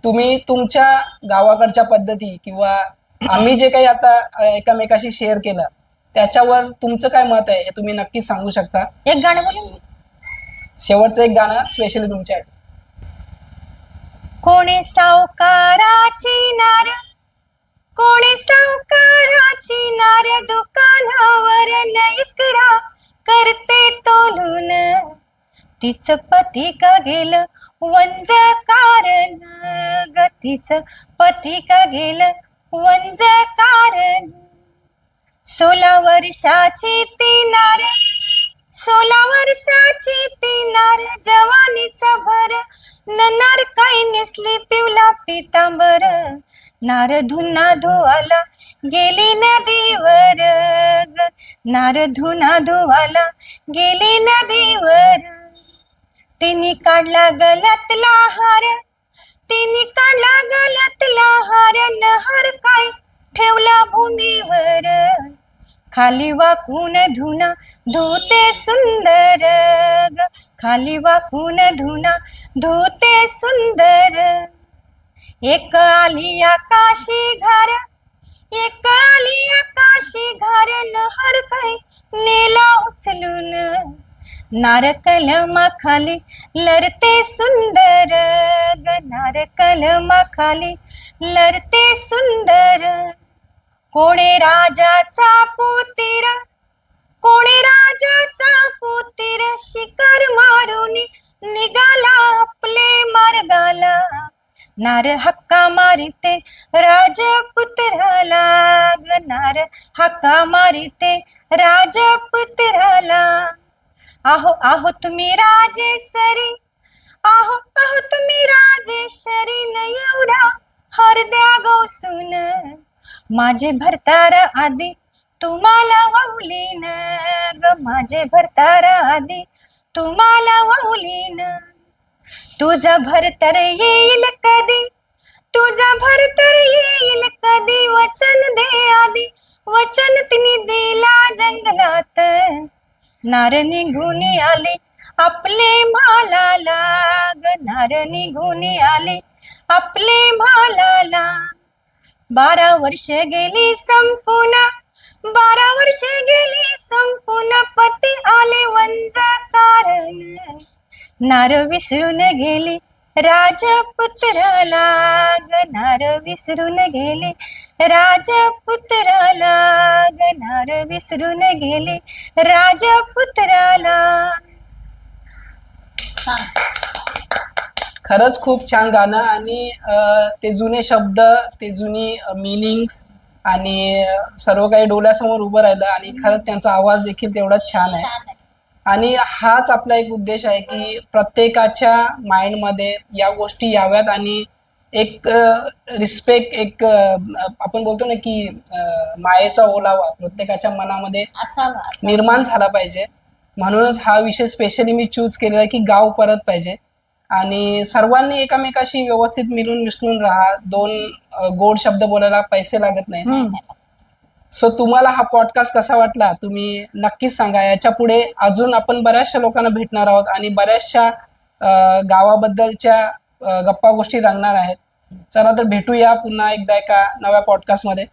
Speaker 1: तुम्ही तुमच्या गावाकडच्या पद्धती किंवा आम्ही जे काही आता एकमेकाशी शेअर केलं त्याच्यावर तुमचं काय मत आहे हे तुम्ही नक्कीच सांगू शकता.
Speaker 2: एक गाणं बोलून,
Speaker 1: शेवटचं एक गाणं स्पेशली तुमच्यासाठी.
Speaker 2: कोणी सावकाराची नार, कोणी सावकाराची नार, दुकानावर इकरा करते तोलून, तिच पती का गेलं वंज कारण ग, तिच पती का गेलं वंज कारण. 16 वर्षाची ती नार, 16 वर्षाची ती नार, जवानीचा भर नार काय नेसली पिवला पितांबर, नार धुना धुवाला गेली नदीवर ग, नार धुना धुवाला गेली नदीवर. तिने काढला गळ्यातला हार, तिने काढला गळ्यातला हार, नहार काय ठेवला भूमीवर, खाली वाकून धुना धुते सुंदर ग, खाली वाकून धुना धुते सुंदर. एक आली आकाशी घार, एक आली आकाशी घार, नहर काय नेला उचलून, नार कलमा खाली लरते सुंदर गनार कलमाखाली लरते सुंदर. कोणे राजाचा पोतीर कोणे राजाचा पोतीर शिकार मारून निघाला आपले मार्गाला. नार हक्का मारिते राजपुत्राला नार हक्का मारिते राजपुत्राला. आहो आहो तुम्ही राजेश्वरी आहो आहो तुम्ही राजेश्वरी न एवढा हार द्या गौसून. माझे भरतार आधी तुम्हाला वाहुलीन ग माझे भरतार आधी तुम्हाला वाहुलीन. तुझा भरतर येईल कधी तुझा भरतर येईल कधी वचन दे आधी वचन तिने दिला जंगलात. नार निघून आले आपले म्हालाला ग नार निघून आले आपले म्हालाला. 12 वर्ष गेली संपून 12 वर्ष गेली संपून पती आले वंज कारण. नार विसरून गेली राजपुत्राला ग नार विसरून गेली राजपुत्राला ग नार विसरून गेली राजपुत्राला.
Speaker 3: छान.
Speaker 1: खरंच खूप छान गाणं आणि ते जुने शब्द ते जुनी मिनिंग्स आणि सर्व काही डोळ्यासमोर उभं राहिलं आणि खरंच त्यांचा आवाज देखील तेवढाच छान आहे.
Speaker 3: छान आहे.
Speaker 1: आणि हाच आपला एक उद्देश आहे की प्रत्येकाच्या माइंडमध्ये या गोष्टी याव्यात आणि एक रिस्पेक्ट एक आपण बोलतो ना की मायेचा ओलावा प्रत्येकाच्या मनामध्ये
Speaker 3: असावा.
Speaker 1: निर्माण झाला पाहिजे. म्हणूनच हा विषय स्पेशली मी चूज केलेला आहे की गाव परत पाहिजे आणि सर्वांनी एकमेकाशी व्यवस्थित मिळून मिसळून राहा. 2 गोड शब्द बोलायला पैसे लागत नाही. सो तुम्हाला हा पॉडकास्ट कसा वाटला तुम्ही नक्कीच सांगा. याच्या पुढे अजून आपण बऱ्याचशा लोकांना भेटणार आहोत आणि बऱ्याचशा गावाबद्दलच्या गप्पा गोष्टी रंगणार आहेत. चला तर भेटूया पुन्हा एकदा एका नव्या पॉडकास्टमध्ये.